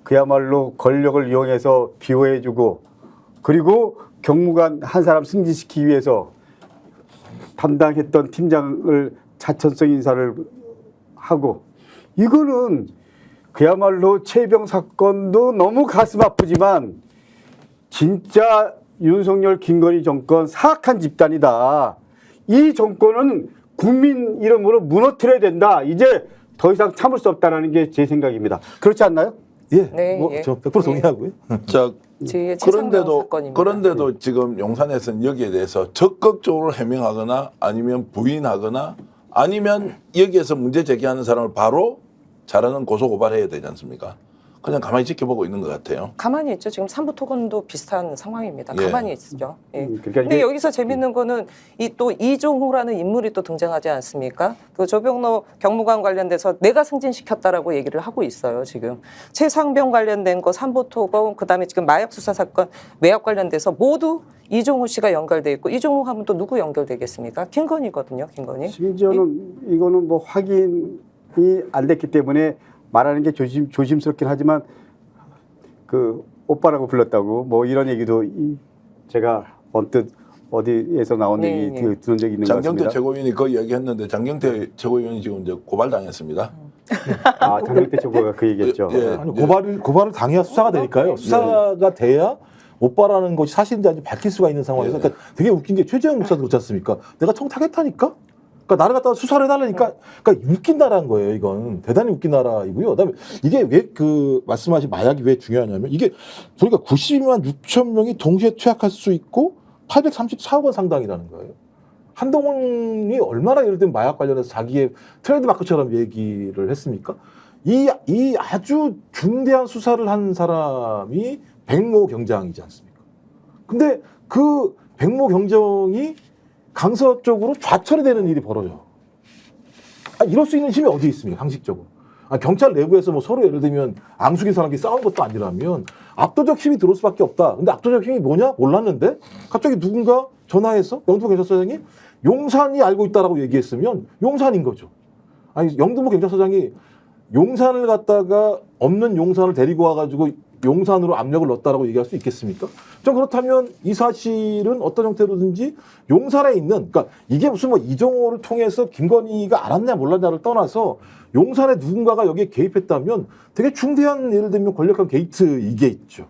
그야말로 권력을 이용해서 비호해주고 그리고 경무관 한 사람 승진시키기 위해서 담당했던 팀장을 자천성 인사를 하고 이거는 그야말로 최병 사건도 너무 가슴 아프지만 진짜 윤석열 김건희 정권 사악한 집단이다. 이 정권은 국민 이름으로 무너뜨려야 된다. 이제 더 이상 참을 수 없다는 게 제 생각입니다. 그렇지 않나요? 예, 네, 뭐, 예. 저 100% 동의하고요. 자, 제 최상병 사건입니다. 그런데도 지금 용산에서는 여기에 대해서 적극적으로 해명하거나 아니면 부인하거나 아니면 여기에서 문제 제기하는 사람을 바로 잘하는 고소 고발해야 되지 않습니까? 그냥 가만히 지켜보고 있는 것 같아요. 가만히 있죠. 지금 삼부 토건도 비슷한 상황입니다. 예. 가만히 있죠. 예. 그러니까 근데 이게 여기서 재밌는 거는 이 또 이종호라는 인물이 또 등장하지 않습니까? 그 조병로 경무관 관련돼서 내가 승진시켰다라고 얘기를 하고 있어요. 지금 최상병 관련된 거 삼부 토건 그다음에 지금 마약 수사 사건 외압 관련돼서 모두 이종호 씨가 연결돼 있고 이종호 하면 또 누구 연결되겠습니까? 김건희거든요. 김건희. 심지어는 이거는 뭐 확인이 안 됐기 때문에 말하는 게 조심스럽긴 하지만 그 오빠라고 불렀다고 뭐 이런 얘기도 제가 언뜻 어디에서 나온 네, 얘기 네. 들은 적이 있는 것 장경태 같습니다. 최고위원이 그 이야기했는데 장경태 최고위원이 지금 이제 고발당했습니다. 장경태 최고가 그 얘기했죠. 예. 아니, 고발을 당해야 수사가 되니까요. 수사가 돼야 오빠라는 것이 사실인지 아닌지 밝힐 수가 있는 상황에서 그러니까 되게 웃긴 게 최재형 목사도 그렇지 않습니까? 내가 청탁했다니까? 그러니까 나를 갖다가 수사를 해달라니까 그러니까 웃긴 나라인 거예요. 이건 대단히 웃긴 나라이고요. 그다음에 이게 왜 그 말씀하신 마약이 왜 중요하냐면 이게 보니까 92만 6천 명이 동시에 투약할 수 있고 834억 원 상당이라는 거예요. 한동훈이 얼마나 예를 들면 마약 관련해서 자기의 트레이드 마크처럼 얘기를 했습니까? 이 아주 중대한 수사를 한 사람이 백모 경장이지 않습니까? 근데 그 백모 경정이 강서 쪽으로 좌천이 되는 일이 벌어져. 이럴 수 있는 힘이 어디 있습니까? 상식적으로. 경찰 내부에서 뭐 서로 예를 들면 앙숙인 사람끼리 싸운 것도 아니라면 압도적 힘이 들어올 수밖에 없다. 근데 압도적 힘이 뭐냐? 몰랐는데 갑자기 누군가 전화해서 영등포 경찰서장이 용산이 알고 있다라고 얘기했으면 용산인 거죠. 아니 영등포 경찰서장이 용산을 갖다가 없는 용산을 데리고 와가지고 용산으로 압력을 넣었다라고 얘기할 수 있겠습니까? 좀 그렇다면 이 사실은 어떤 형태로든지 용산에 있는 그러니까 이게 무슨 뭐 이종호를 통해서 김건희가 알았냐 몰랐냐를 떠나서 용산에 누군가가 여기에 개입했다면 되게 중대한 예를 들면 권력형 게이트 이게 있죠.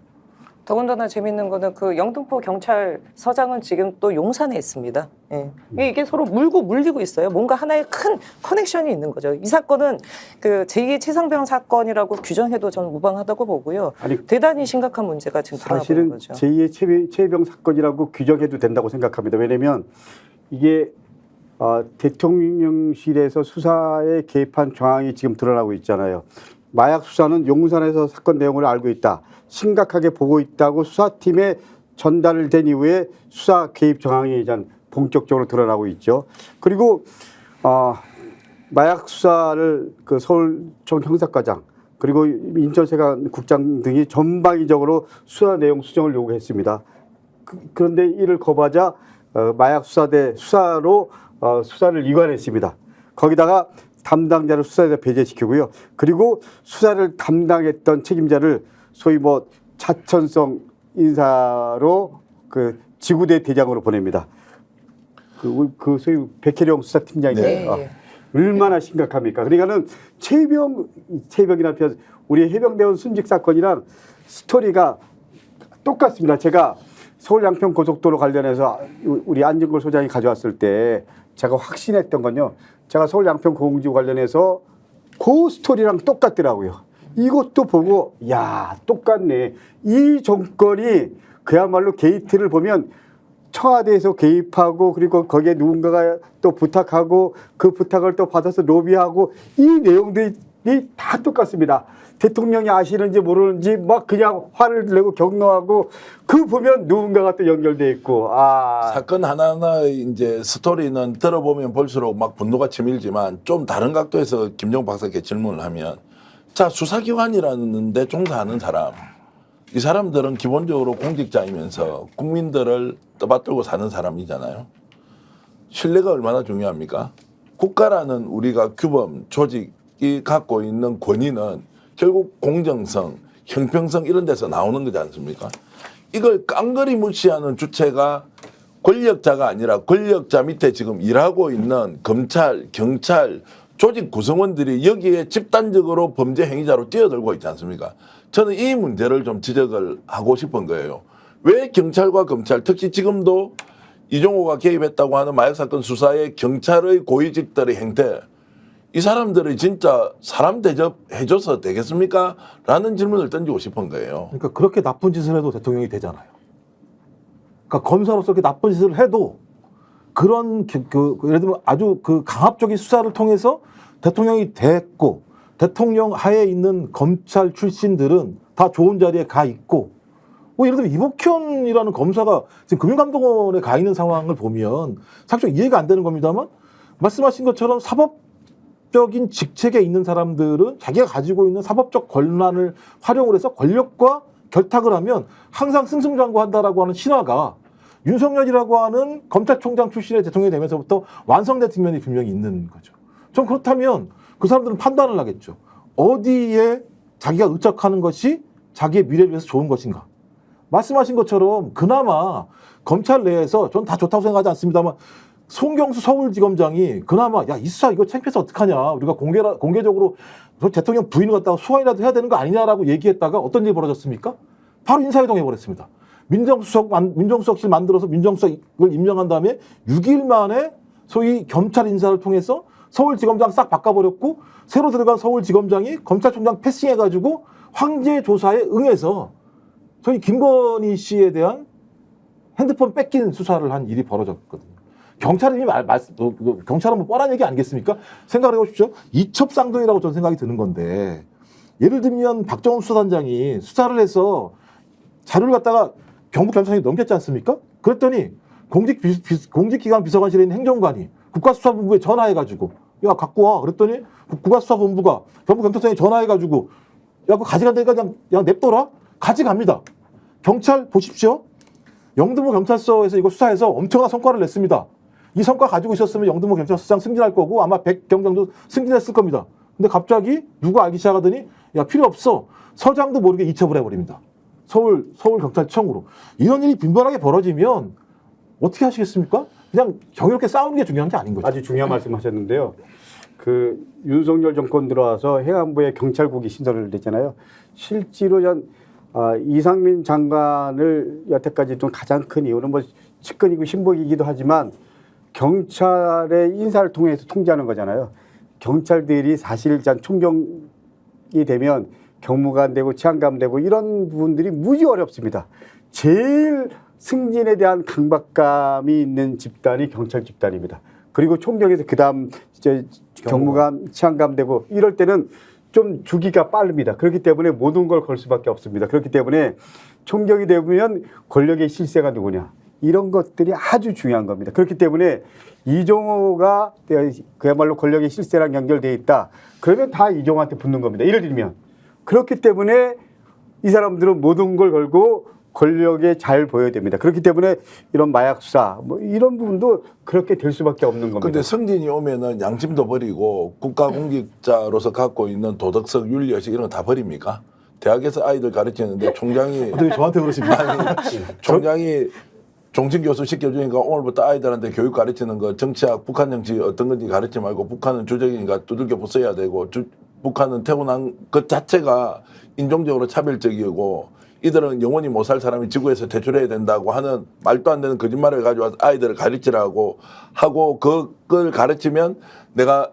더군다나 재밌는 거는 그 영등포 경찰서장은 지금 또 용산에 있습니다. 예. 이게 서로 물고 물리고 있어요. 뭔가 하나의 큰 커넥션이 있는 거죠. 이 사건은 그 제2의 최상병 사건이라고 규정해도 저는 무방하다고 보고요. 아니, 대단히 심각한 문제가 지금 드러나고 있는 사실은 거죠. 제2의 최병 사건이라고 규정해도 된다고 생각합니다. 왜냐하면 이게 대통령실에서 수사에 개입한 정황이 지금 드러나고 있잖아요. 마약 수사는 용산에서 사건 내용을 알고 있다. 심각하게 보고 있다고 수사팀에 전달을 된 이후에 수사 개입 정황이 이제 본격적으로 드러나고 있죠. 그리고 마약 수사를 그 서울청 형사과장 그리고 인천세관 국장 등이 전방위적으로 수사 내용 수정을 요구했습니다. 그런데 이를 거부하자 마약 수사대 수사로 수사를 이관했습니다. 거기다가 담당자를 수사에서 배제시키고요. 그리고 수사를 담당했던 책임자를 소위 뭐 차천성 인사로 그 지구대 대장으로 보냅니다. 그 소위 백혜령 수사팀장인데 네. 얼마나 심각합니까? 그러니까는 최병이라는 표현, 우리 해병대원 순직 사건이랑 스토리가 똑같습니다. 제가 서울 양평 고속도로 관련해서 우리 안진걸 소장이 가져왔을 때 제가 확신했던 건요. 제가 서울 양평 고공지구 관련해서 그 스토리랑 똑같더라고요. 이것도 보고 야 똑같네. 이 정권이 그야말로 게이트를 보면 청와대에서 개입하고 그리고 거기에 누군가가 또 부탁하고 그 부탁을 또 받아서 로비하고 이 내용들이 다 똑같습니다. 대통령이 아시는지 모르는지 막 그냥 화를 내고 격노하고 그 보면 누군가가 또 연결돼 있고 사건 하나하나의 이제 스토리는 들어보면 볼수록 막 분노가 치밀지만 좀 다른 각도에서 김정욱 박사께 질문을 하면 자 수사기관이라는 데 종사하는 사람 이 사람들은 기본적으로 공직자이면서 국민들을 떠받들고 사는 사람이잖아요. 신뢰가 얼마나 중요합니까? 국가라는 우리가 규범, 조직이 갖고 있는 권위는 결국 공정성, 형평성 이런 데서 나오는 거지 않습니까? 이걸 깡그리 무시하는 주체가 권력자가 아니라 권력자 밑에 지금 일하고 있는 검찰, 경찰, 조직 구성원들이 여기에 집단적으로 범죄 행위자로 뛰어들고 있지 않습니까? 저는 이 문제를 좀 지적을 하고 싶은 거예요. 왜 경찰과 검찰, 특히 지금도 이종호가 개입했다고 하는 마약사건 수사에 경찰의 고위직들의 행태, 이 사람들이 진짜 사람 대접해줘서 되겠습니까? 라는 질문을 던지고 싶은 거예요. 그러니까 그렇게 나쁜 짓을 해도 대통령이 되잖아요. 그러니까 검사로서 그렇게 나쁜 짓을 해도 그런 예를 들면 아주 그 강압적인 수사를 통해서 대통령이 됐고 대통령 하에 있는 검찰 출신들은 다 좋은 자리에 가 있고 뭐 예를 들면 이복현이라는 검사가 지금 금융감독원에 가 있는 상황을 보면 사실 이해가 안 되는 겁니다만 말씀하신 것처럼 사법적인 직책에 있는 사람들은 자기가 가지고 있는 사법적 권한을 활용을 해서 권력과 결탁을 하면 항상 승승장구한다라고 하는 신화가 윤석열이라고 하는 검찰총장 출신의 대통령이 되면서부터 완성된 측면이 분명히 있는 거죠. 전 그렇다면 그 사람들은 판단을 하겠죠. 어디에 자기가 의척하는 것이 자기의 미래를 위해서 좋은 것인가. 말씀하신 것처럼 그나마 검찰 내에서 전 다 좋다고 생각하지 않습니다만 송경수 서울지검장이 그나마 야 이 수사 이거 창피해서 어떡하냐. 우리가 공개적으로 대통령 부인을 갖다가 수환이라도 해야 되는 거 아니냐라고 얘기했다가 어떤 일이 벌어졌습니까? 바로 인사이동해버렸습니다. 민정수석실 만들어서 민정수석을 임명한 다음에 6일 만에 소위 검찰 인사를 통해서 서울지검장 싹 바꿔버렸고 새로 들어간 서울지검장이 검찰총장 패싱해가지고 황제 조사에 응해서 저희 김건희 씨에 대한 핸드폰 뺏긴 수사를 한 일이 벌어졌거든요. 경찰이 경찰은 뭐 뻔한 얘기 아니겠습니까? 생각을 해보십시오. 이첩상동이라고 저는 생각이 드는 건데 예를 들면 박정훈 수사단장이 수사를 해서 자료를 갖다가 경북경찰청에 넘겼지 않습니까? 그랬더니 공직기관 비서관실에 있는 행정관이 국가수사본부에 전화해가지고 야 갖고 와. 그랬더니 국가수사본부가 경북경찰청에 전화해가지고 야 그거 가져간다니까 그냥 냅둬라. 가져갑니다. 경찰 보십시오. 영등포 경찰서에서 이거 수사해서 엄청난 성과를 냈습니다. 이 성과 가지고 있었으면 영등포 경찰서장 승진할 거고 아마 백 경장도 승진했을 겁니다. 근데 갑자기 누가 알기 시작하더니 야 필요 없어. 서장도 모르게 이첩을 해버립니다. 서울경찰청으로. 이런 일이 빈번하게 벌어지면 어떻게 하시겠습니까? 그냥 정의롭게 싸우는 게 중요한 게 아닌 거죠. 아주 중요한 말씀하셨는데요. 그 윤석열 정권 들어와서 행안부에 경찰국이 신설을 됐잖아요. 실제로 이상민 장관을 여태까지 좀 가장 큰 이유는 뭐 측근이고 신복이기도 하지만 경찰의 인사를 통해서 통제하는 거잖아요. 경찰들이 사실 총경이 되면 경무관 되고 치안감 되고 이런 부분들이 무지 어렵습니다. 제일 승진에 대한 강박감이 있는 집단이 경찰 집단입니다. 그리고 총경에서 그다음 이제 경무관 치안감 되고 이럴 때는 좀 주기가 빠릅니다. 그렇기 때문에 모든 걸 걸 수밖에 없습니다. 그렇기 때문에 총경이 되면 권력의 실세가 누구냐? 이런 것들이 아주 중요한 겁니다. 그렇기 때문에 이종호가 그야말로 권력의 실세랑 연결돼 있다. 그러면 다 이종호한테 붙는 겁니다. 예를 들면 그렇기 때문에 이 사람들은 모든 걸 걸고 권력에 잘 보여야 됩니다. 그렇기 때문에 이런 마약 수사 뭐 이런 부분도 그렇게 될 수밖에 없는 겁니다. 근데 성진이 오면은 양심도 버리고 국가공직자로서 갖고 있는 도덕성, 윤리의식 이런 거 다 버립니까? 대학에서 아이들 가르치는데 총장이 어떻게 저한테 그러십니까? 아니, 총장이 종친 교수 시켜주니까 오늘부터 아이들한테 교육 가르치는 거 정치학, 북한 정치 어떤 건지 가르치지 말고 북한은 주적이니까 두들겨 부숴야 되고 북한은 태어난 것 자체가 인종적으로 차별적이고 이들은 영원히 못 살 사람이 지구에서 퇴출해야 된다고 하는 말도 안 되는 거짓말을 가지고 아이들을 가르치라고 하고 그걸 가르치면 내가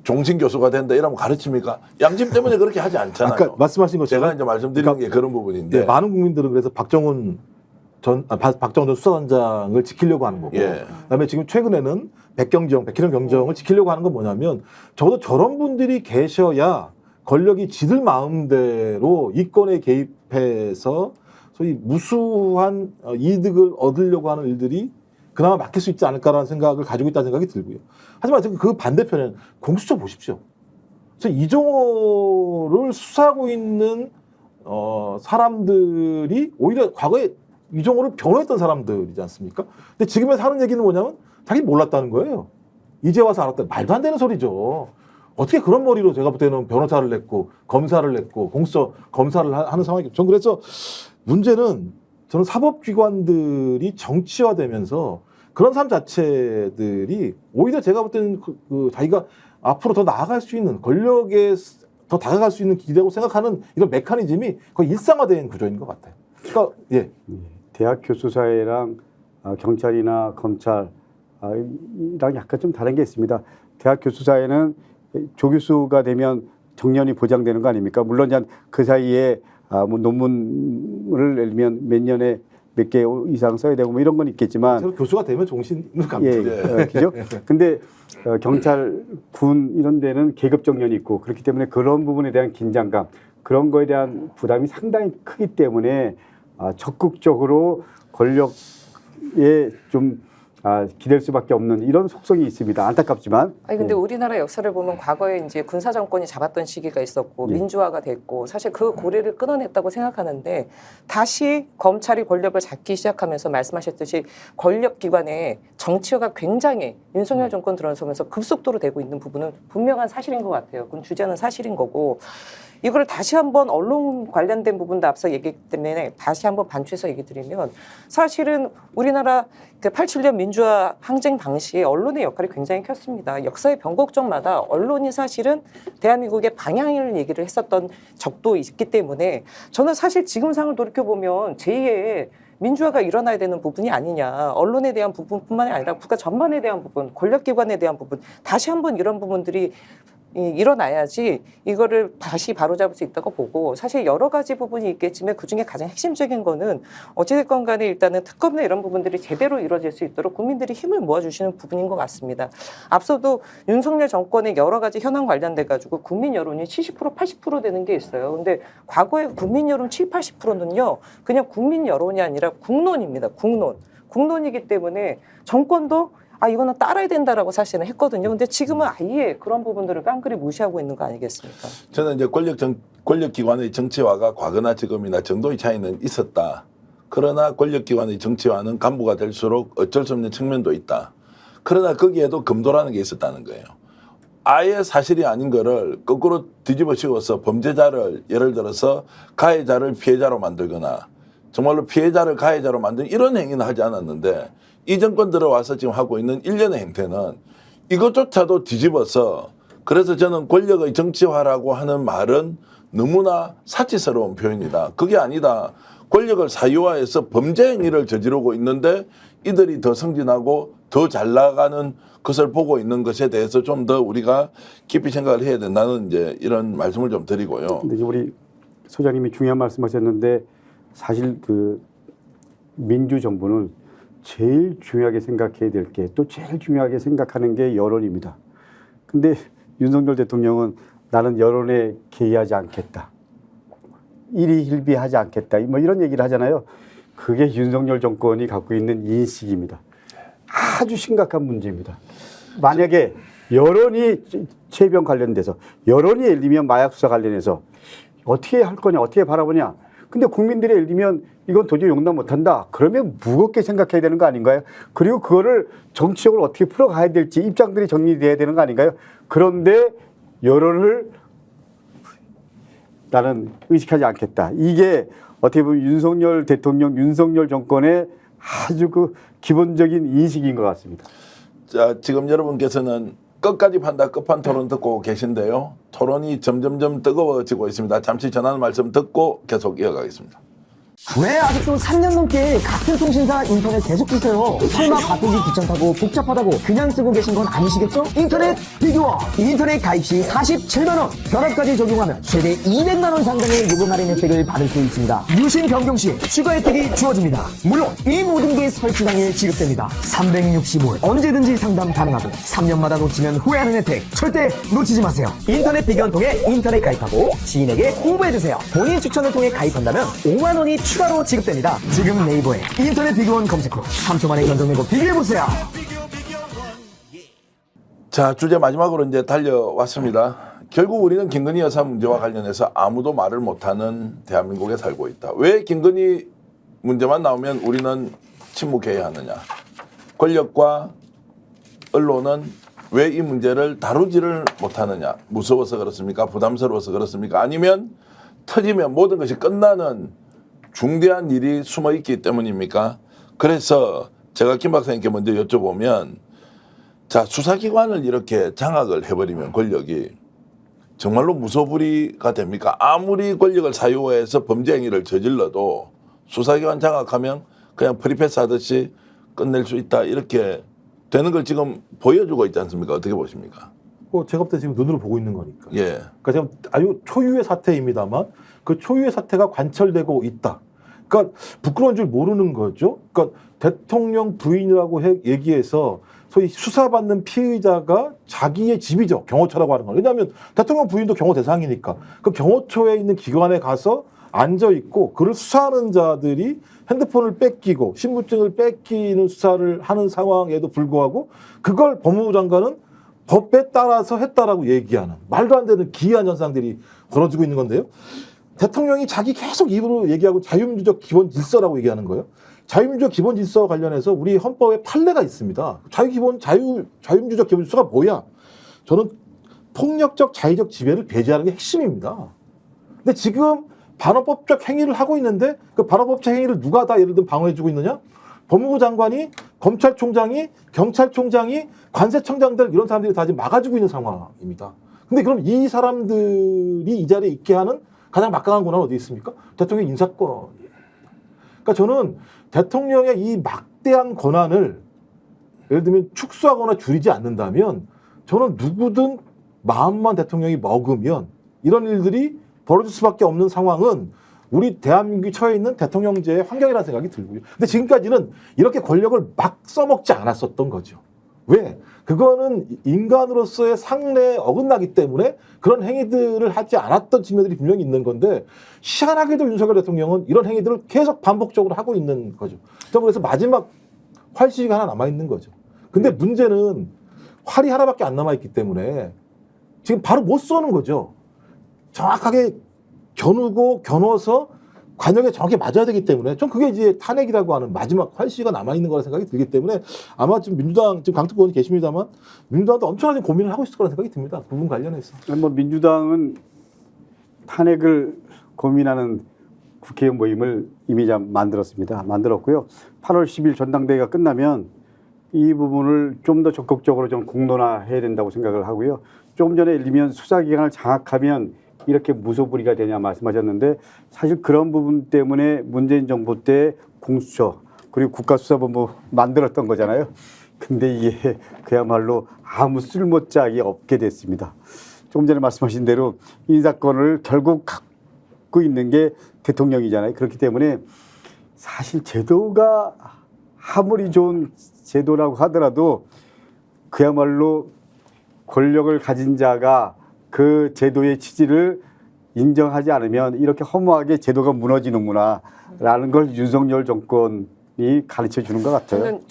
종신 교수가 된다 이러면 가르칩니까? 양심 때문에 그렇게 하지 않잖아요. 아까 말씀하신 것처럼 제가 이제 말씀드리는 게 그런 부분인데 네, 많은 국민들은 그래서 박정훈 전 수사단장을 지키려고 하는 거고, 예. 그다음에 지금 최근에는 백희령 경정을 지키려고 하는 건 뭐냐면 적어도 저런 분들이 계셔야 권력이 지들 마음대로 이권에 개입해서 소위 무수한 이득을 얻으려고 하는 일들이 그나마 막힐 수 있지 않을까라는 생각을 가지고 있다는 생각이 들고요. 하지만 지금 그 반대편에는 공수처 보십시오. 그래서 이종호를 수사하고 있는 사람들이 오히려 과거에 이종호를 변호했던 사람들이지 않습니까? 근데 지금에서 하는 얘기는 뭐냐면 자기 몰랐다는 거예요. 이제 와서 알았다. 말도 안 되는 소리죠. 어떻게 그런 머리로 제가 볼 때는 변호사를 냈고 검사를 냈고 공수처 검사를 하는 상황이죠. 전 그래서 문제는 저는 사법기관들이 정치화되면서 그런 사람 자체들이 오히려 제가 볼 때는 자기가 앞으로 더 나아갈 수 있는 권력에 더 다가갈 수 있는 길이라고 생각하는 이런 메커니즘이 거의 일상화된 구조인 것 같아요. 그러니까 예. 대학 교수사회랑 경찰이나 검찰 이랑 약간 좀 다른 게 있습니다. 대학 교수사회는 조교수가 되면 정년이 보장되는 거 아닙니까? 물론 그 사이에 뭐 논문을 내면 몇 년에 몇 개 이상 써야 되고 뭐 이런 건 있겠지만 교수가 되면 종신으로 갑니다. 예, 그죠? 근데 경찰, 군 이런 데는 계급 정년이 있고 그렇기 때문에 그런 부분에 대한 긴장감, 그런 거에 대한 부담이 상당히 크기 때문에 적극적으로 권력에 좀 기댈 수밖에 없는 이런 속성이 있습니다. 안타깝지만. 아니 근데 우리나라 역사를 보면 과거에 이제 군사 정권이 잡았던 시기가 있었고 민주화가 됐고 사실 그 고리를 끊어냈다고 생각하는데 다시 검찰이 권력을 잡기 시작하면서 말씀하셨듯이 권력 기관의 정치화가 굉장히 윤석열 정권 들어서면서 급속도로 되고 있는 부분은 분명한 사실인 것 같아요. 그건 주제는 사실인 거고. 이걸 다시 한번 언론 관련된 부분도 앞서 얘기했기 때문에 다시 한번 반추해서 얘기 드리면 사실은 우리나라 그 87년 민주화 항쟁 당시에 언론의 역할이 굉장히 컸습니다. 역사의 변곡점마다 언론이 사실은 대한민국의 방향을 얘기를 했었던 적도 있기 때문에 저는 사실 지금 상을 돌이켜보면 제2의 민주화가 일어나야 되는 부분이 아니냐. 언론에 대한 부분뿐만이 아니라 국가 전반에 대한 부분, 권력기관에 대한 부분 다시 한번 이런 부분들이 일어나야지 이거를 다시 바로잡을 수 있다고 보고 사실 여러 가지 부분이 있겠지만 그중에 가장 핵심적인 거는 어찌됐건 간에 일단은 특검이나 이런 부분들이 제대로 이루어질 수 있도록 국민들이 힘을 모아주시는 부분인 것 같습니다. 앞서도 윤석열 정권의 여러 가지 현안 관련돼 가지고 국민 여론이 70% 80% 되는 게 있어요. 근데 과거에 국민 여론 7, 80%는요 그냥 국민 여론이 아니라 국론입니다. 국론이기 때문에 정권도 이거는 따라야 된다라고 사실은 했거든요. 근데 지금은 아예 그런 부분들을 깡그리 무시하고 있는 거 아니겠습니까? 저는 이제 권력기관의 정치화가 과거나 지금이나 정도의 차이는 있었다. 그러나 권력기관의 정치화는 간부가 될수록 어쩔 수 없는 측면도 있다. 그러나 거기에도 금도라는 게 있었다는 거예요. 아예 사실이 아닌 거를 거꾸로 뒤집어 씌워서 범죄자를 예를 들어서 가해자를 피해자로 만들거나 정말로 피해자를 가해자로 만드는 이런 행위는 하지 않았는데 이 정권 들어와서 지금 하고 있는 일련의 행태는 이것조차도 뒤집어서 그래서 저는 권력의 정치화라고 하는 말은 너무나 사치스러운 표현이다. 그게 아니다. 권력을 사유화해서 범죄 행위를 저지르고 있는데 이들이 더 승진하고 더 잘 나가는 것을 보고 있는 것에 대해서 좀 더 우리가 깊이 생각을 해야 된다는 이제 이런 말씀을 좀 드리고요. 근데 우리 소장님이 중요한 말씀하셨는데 사실 그 민주정부는 제일 중요하게 생각해야 될 게 또 제일 중요하게 생각하는 게 여론입니다. 근데 윤석열 대통령은 나는 여론에 개의하지 않겠다. 일희일비하지 않겠다. 뭐 이런 얘기를 하잖아요. 그게 윤석열 정권이 갖고 있는 인식입니다. 아주 심각한 문제입니다. 만약에 여론이 최병 관련돼서 여론이 예를 들면 마약 수사 관련해서 어떻게 할 거냐, 어떻게 바라보냐. 근데 국민들이 예를 들면 이건 도저히 용납 못한다. 그러면 무겁게 생각해야 되는 거 아닌가요? 그리고 그거를 정치적으로 어떻게 풀어가야 될지 입장들이 정리돼야 되는 거 아닌가요? 그런데 여론을 나는 의식하지 않겠다. 이게 어떻게 보면 윤석열 대통령, 윤석열 정권의 아주 그 기본적인 인식인 것 같습니다. 자, 지금 여러분께서는 끝까지 판다 끝판 토론 듣고 계신데요. 토론이 점점점 뜨거워지고 있습니다. 잠시 전하는 말씀 듣고 계속 이어가겠습니다. 왜 아직도 3년 넘게 같은 통신사 인터넷 계속 쓰세요? 설마 바꾸기 귀찮다고 복잡하다고 그냥 쓰고 계신 건 아니시겠죠? 인터넷 비교원 인터넷 가입 시 47만원 결합까지 적용하면 최대 200만원 상당의 요금 할인 혜택을 받을 수 있습니다. 유심 변경 시 추가 혜택이 주어집니다. 물론 이 모든 게 설치 당일 지급됩니다. 365일 언제든지 상담 가능하고 3년마다 놓치면 후회하는 혜택 절대 놓치지 마세요. 인터넷 비교원 통해 인터넷 가입하고 지인에게 홍보해주세요. 본인 추천을 통해 가입한다면 5만원이 추가로 지급됩니다. 지금 네이버에 인터넷 비교원 검색 후 3초 만에 견적 내고 비교해보세요. 자, 주제 마지막으로 이제 달려왔습니다. 결국 우리는 김건희 여사 문제와 관련해서 아무도 말을 못하는 대한민국에 살고 있다. 왜 김건희 문제만 나오면 우리는 침묵해야 하느냐. 권력과 언론은 왜 이 문제를 다루지를 못하느냐. 무서워서 그렇습니까? 부담스러워서 그렇습니까? 아니면 터지면 모든 것이 끝나는 중대한 일이 숨어 있기 때문입니까? 그래서 제가 김 박사님께 먼저 여쭤보면, 자, 수사기관을 이렇게 장악을 해버리면 권력이 정말로 무소불위가 됩니까? 아무리 권력을 사유해서 범죄 행위를 저질러도 수사기관 장악하면 그냥 프리패스 하듯이 끝낼 수 있다, 이렇게 되는 걸 지금 보여주고 있지 않습니까? 어떻게 보십니까? 제가 볼 때 지금 눈으로 보고 있는 거니까. 예. 그러니까 지금 아주 초유의 사태입니다만 그 초유의 사태가 관철되고 있다. 그러니까 부끄러운 줄 모르는 거죠. 그러니까 대통령 부인이라고 얘기해서 소위 수사받는 피의자가 자기의 집이죠. 경호처라고 하는 건. 왜냐하면 대통령 부인도 경호 대상이니까. 그 경호처에 있는 기관에 가서 앉아 있고 그를 수사하는 자들이 핸드폰을 뺏기고 신분증을 뺏기는 수사를 하는 상황에도 불구하고 그걸 법무부 장관은 법에 따라서 했다라고 얘기하는 말도 안 되는 기이한 현상들이 벌어지고 있는 건데요. 대통령이 자기 계속 입으로 얘기하고 자유민주적 기본 질서라고 얘기하는 거예요. 자유민주적 기본 질서와 관련해서 우리 헌법에 판례가 있습니다. 자유민주적 기본 질서가 뭐야? 저는 폭력적 자의적 지배를 배제하는 게 핵심입니다. 근데 지금 반헌법적 행위를 하고 있는데 그 반헌법적 행위를 누가 다 예를 들면 방어해주고 있느냐? 법무부 장관이, 검찰총장이, 경찰총장이, 관세청장들 이런 사람들이 다 지금 막아주고 있는 상황입니다. 근데 그럼 이 사람들이 이 자리에 있게 하는 가장 막강한 권한은 어디 있습니까? 대통령 인사권이에요. 그러니까 저는 대통령의 이 막대한 권한을 예를 들면 축소하거나 줄이지 않는다면 저는 누구든 마음만 대통령이 먹으면 이런 일들이 벌어질 수밖에 없는 상황은 우리 대한민국이 처해 있는 대통령제의 환경이라는 생각이 들고요. 근데 지금까지는 이렇게 권력을 막 써먹지 않았었던 거죠. 왜? 그거는 인간으로서의 상례에 어긋나기 때문에 그런 행위들을 하지 않았던 측면들이 분명히 있는 건데 희한하게도 윤석열 대통령은 이런 행위들을 계속 반복적으로 하고 있는 거죠. 그래서 마지막 활시가 하나 남아있는 거죠. 근데 문제는 활이 하나밖에 안 남아있기 때문에 지금 바로 못 쏘는 거죠. 정확하게 겨누어서 관역에 정확히 맞아야 되기 때문에 좀 그게 이제 탄핵이라고 하는 마지막 활시가 남아있는 거라 생각이 들기 때문에 아마 지금 민주당 지금 강특 의원이 계십니다만 민주당도 엄청나게 고민을 하고 있을 거라 생각이 듭니다. 그 부분 관련해서. 뭐 민주당은 탄핵을 고민하는 국회의원 모임을 이미 만들었고요. 8월 10일 전당대회가 끝나면 이 부분을 좀 더 적극적으로 좀 공론화해야 된다고 생각을 하고요. 조금 전에 예를 들면 수사기관을 장악하면 이렇게 무소불위가 되냐 말씀하셨는데 사실 그런 부분 때문에 문재인 정부 때 공수처 그리고 국가수사본부 만들었던 거잖아요. 근데 이게 그야말로 아무 쓸모짝이 없게 됐습니다. 조금 전에 말씀하신 대로 인사권을 결국 갖고 있는 게 대통령이잖아요. 그렇기 때문에 사실 제도가 아무리 좋은 제도라고 하더라도 그야말로 권력을 가진 자가 그 제도의 취지를 인정하지 않으면 이렇게 허무하게 제도가 무너지는구나라는 걸 윤석열 정권이 가르쳐 주는 것 같아요. 저는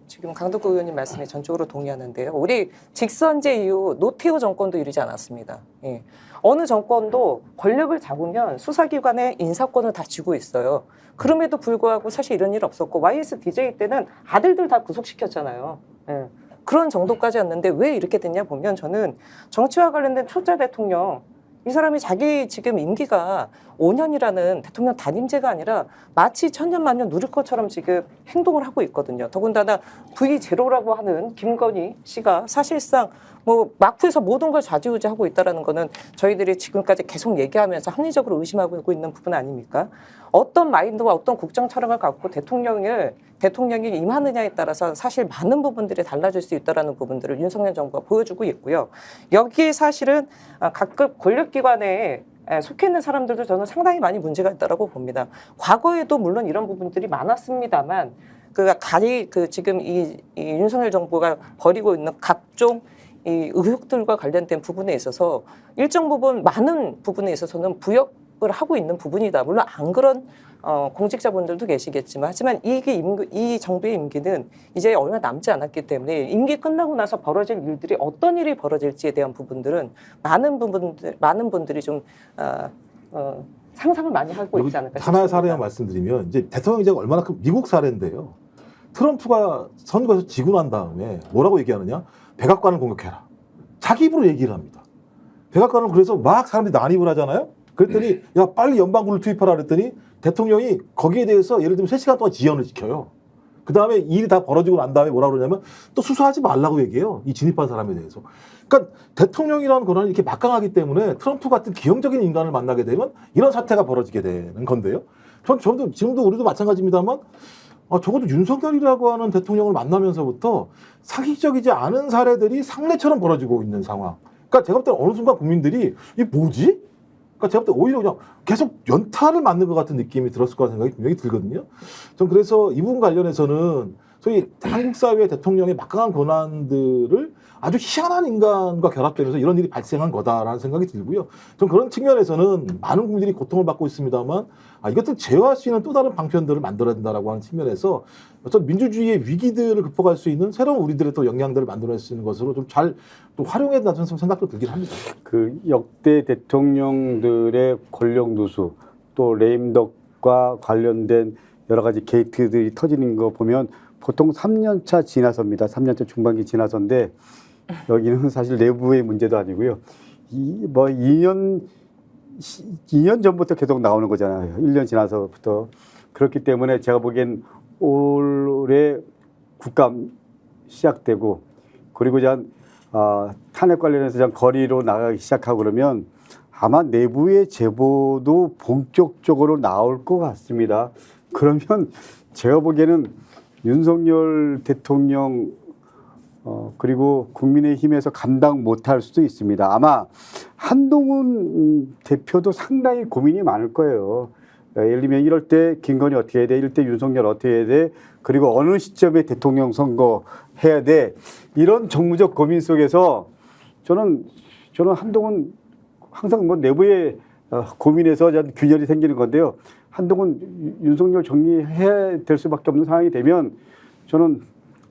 지금 강덕구 의원님 말씀에 전적으로 동의하는데요. 우리 직선제 이후 노태우 정권도 이르지 않았습니다. 예. 어느 정권도 권력을 잡으면 수사기관의 인사권을 다 쥐고 있어요. 그럼에도 불구하고 사실 이런 일 없었고 YSDJ 때는 아들들 다 구속시켰잖아요. 예. 그런 정도까지였는데 왜 이렇게 됐냐 보면 저는 정치와 관련된 초짜 대통령 이 사람이 자기 지금 임기가 5년이라는 대통령 단임제가 아니라 마치 천년만년 누릴 것처럼 지금 행동을 하고 있거든요. 더군다나 V0라고 하는 김건희 씨가 사실상 뭐 막후에서 모든 걸 좌지우지하고 있다는 거는 저희들이 지금까지 계속 얘기하면서 합리적으로 의심하고 있는 부분 아닙니까? 어떤 마인드와 어떤 국정 철학을 갖고 대통령이 임하느냐에 따라서 사실 많은 부분들이 달라질 수 있다는 부분들을 윤석열 정부가 보여주고 있고요. 여기에 사실은 각급 권력기관에 속해 있는 사람들도 저는 상당히 많이 문제가 있다고 봅니다. 과거에도 물론 이런 부분들이 많았습니다만 지금 이 윤석열 정부가 벌이고 있는 각종 이 의혹들과 관련된 부분에 있어서 일정 부분 많은 부분에 있어서는 부역을 하고 있는 부분이다. 물론 안 그런 공직자분들도 계시겠지만 하지만 이 정부의 임기는 이제 얼마 남지 않았기 때문에 임기 끝나고 나서 벌어질 일들이 어떤 일이 벌어질지에 대한 부분들은 많은 분들이 좀 상상을 많이 하고 있지 않을까 싶습니다. 하나의 사례만 말씀드리면 이제 대통령제가 얼마나 큰 미국 사례인데요. 트럼프가 선거에서 지고 난 다음에 뭐라고 얘기하느냐? 백악관을 공격해라. 자기 입으로 얘기를 합니다. 백악관은 그래서 막 사람들이 난입을 하잖아요. 그랬더니 야 빨리 연방군을 투입하라 그랬더니 대통령이 거기에 대해서 예를 들면 3시간 동안 지연을 시켜요. 그 다음에 일이 다 벌어지고 난 다음에 뭐라고 그러냐면 또 수사하지 말라고 얘기해요. 이 진입한 사람에 대해서. 그러니까 대통령이라는 권한이 이렇게 막강하기 때문에 트럼프 같은 기형적인 인간을 만나게 되면 이런 사태가 벌어지게 되는 건데요. 저도 지금도 우리도 마찬가지입니다만 적어도 윤석열이라고 하는 대통령을 만나면서부터 사기적이지 않은 사례들이 상례처럼 벌어지고 있는 상황. 그러니까 제가 볼 때 어느 순간 국민들이 이게 뭐지? 그러니까 제가 볼 때 오히려 그냥 계속 연타를 맞는 것 같은 느낌이 들었을 거라는 생각이 분명히 들거든요. 전 그래서 이 부분 관련해서는 소위 한국 사회의 대통령의 막강한 권한들을 아주 희한한 인간과 결합되면서 이런 일이 발생한 거다라는 생각이 들고요. 전 그런 측면에서는 많은 국민들이 고통을 받고 있습니다만 이것들 제어할 수 있는 또 다른 방편들을 만들어야 된다라고 하는 측면에서 어떤 민주주의의 위기들을 극복할 수 있는 새로운 우리들의 또 역량들을 만들어낼 수 있는 것으로 좀 잘 또 활용해야 된다는 생각도 들긴 합니다. 그 역대 대통령들의 권력 누수 또 레임덕과 관련된 여러 가지 게이트들이 터지는 거 보면 보통 3년차 지나서입니다. 3년차 중반기 지나서인데 여기는 사실 내부의 문제도 아니고요. 2년 전부터 계속 나오는 거잖아요. 1년 지나서부터. 그렇기 때문에 제가 보기엔 올해 국감 시작되고 그리고 탄핵 관련해서 거리로 나가기 시작하고 그러면 아마 내부의 제보도 본격적으로 나올 것 같습니다. 그러면 제가 보기에는 윤석열 대통령 그리고 국민의힘에서 감당 못할 수도 있습니다. 아마 한동훈 대표도 상당히 고민이 많을 거예요. 예를 들면 이럴 때 김건희 어떻게 해야 돼? 이럴 때 윤석열 어떻게 해야 돼? 그리고 어느 시점에 대통령 선거 해야 돼? 이런 정무적 고민 속에서 저는 한동훈 항상 내부의 고민에서 균열이 생기는 건데요. 한동훈 윤석열 정리해야 될 수밖에 없는 상황이 되면 저는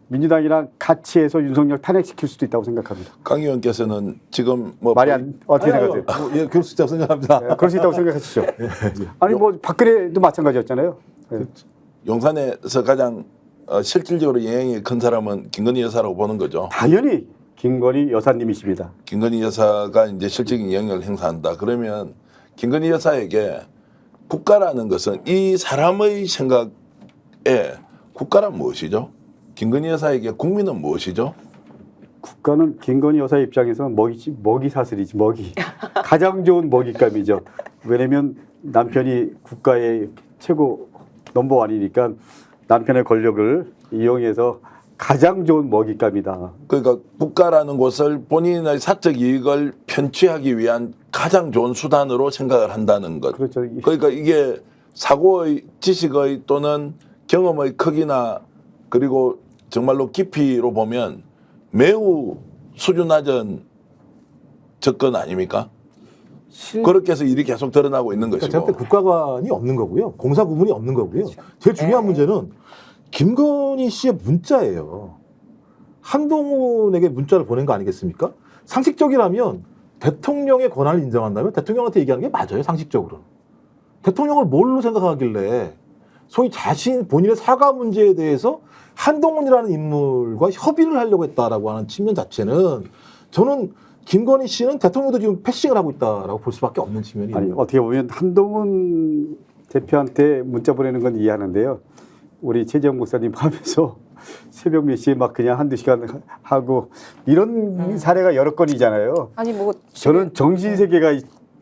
민주당이랑 같이 해서 윤석열 탄핵시킬 수도 있다고 생각합니다. 강 의원께서는 지금 말이 어떻게 생각하세요? 예, 그럴 수 있다고 생각합니다. 네, 그럴 수 있다고 생각하시죠? 아니 박근혜도 마찬가지였잖아요. 네. 용산에서 가장 실질적으로 영향이 큰 사람은 김건희 여사라고 보는 거죠. 당연히 김건희 여사님이십니다. 김건희 여사가 이제 실질적인 영향을 행사한다. 그러면 김건희 여사에게 국가라는 것은 이 사람의 생각에 국가란 무엇이죠? 김건희 여사에게 국민은 무엇이죠? 국가는 김건희 여사 입장에서는 먹이 사슬이지, 먹이. 가장 좋은 먹잇감이죠. 왜냐면 남편이 국가의 최고 넘버원이니까 남편의 권력을 이용해서 가장 좋은 먹잇감이다. 그러니까 국가라는 곳을 본인의 사적 이익을 편취하기 위한 가장 좋은 수단으로 생각을 한다는 것. 그렇죠. 그러니까 이게 사고의 지식의 또는 경험의 크기나 그리고 정말로 깊이로 보면 매우 수준 낮은 접근 아닙니까? 그렇게 해서 일이 계속 드러나고 있는 그러니까 것이고. 제가 볼 때 국가관이 없는 거고요. 공사 구분이 없는 거고요. 제일 중요한 문제는 김건희 씨의 문자예요. 한동훈에게 문자를 보낸 거 아니겠습니까? 상식적이라면 대통령의 권한을 인정한다면 대통령한테 얘기하는 게 맞아요. 상식적으로. 대통령을 뭘로 생각하길래 소위 본인의 사과 문제에 대해서 한동훈이라는 인물과 협의를 하려고 했다라고 하는 측면 자체는 저는 김건희 씨는 대통령도 지금 패싱을 하고 있다라고 볼 수밖에 없는 측면이 아니 있는 어떻게 보면 한동훈 대표한테 문자 보내는 건 이해하는데요. 우리 최재형 목사님 포함해서 새벽 몇 시에 막 그냥 한두 시간 하고 이런 사례가 여러 건이잖아요. 아니 뭐 저는 정신 세계가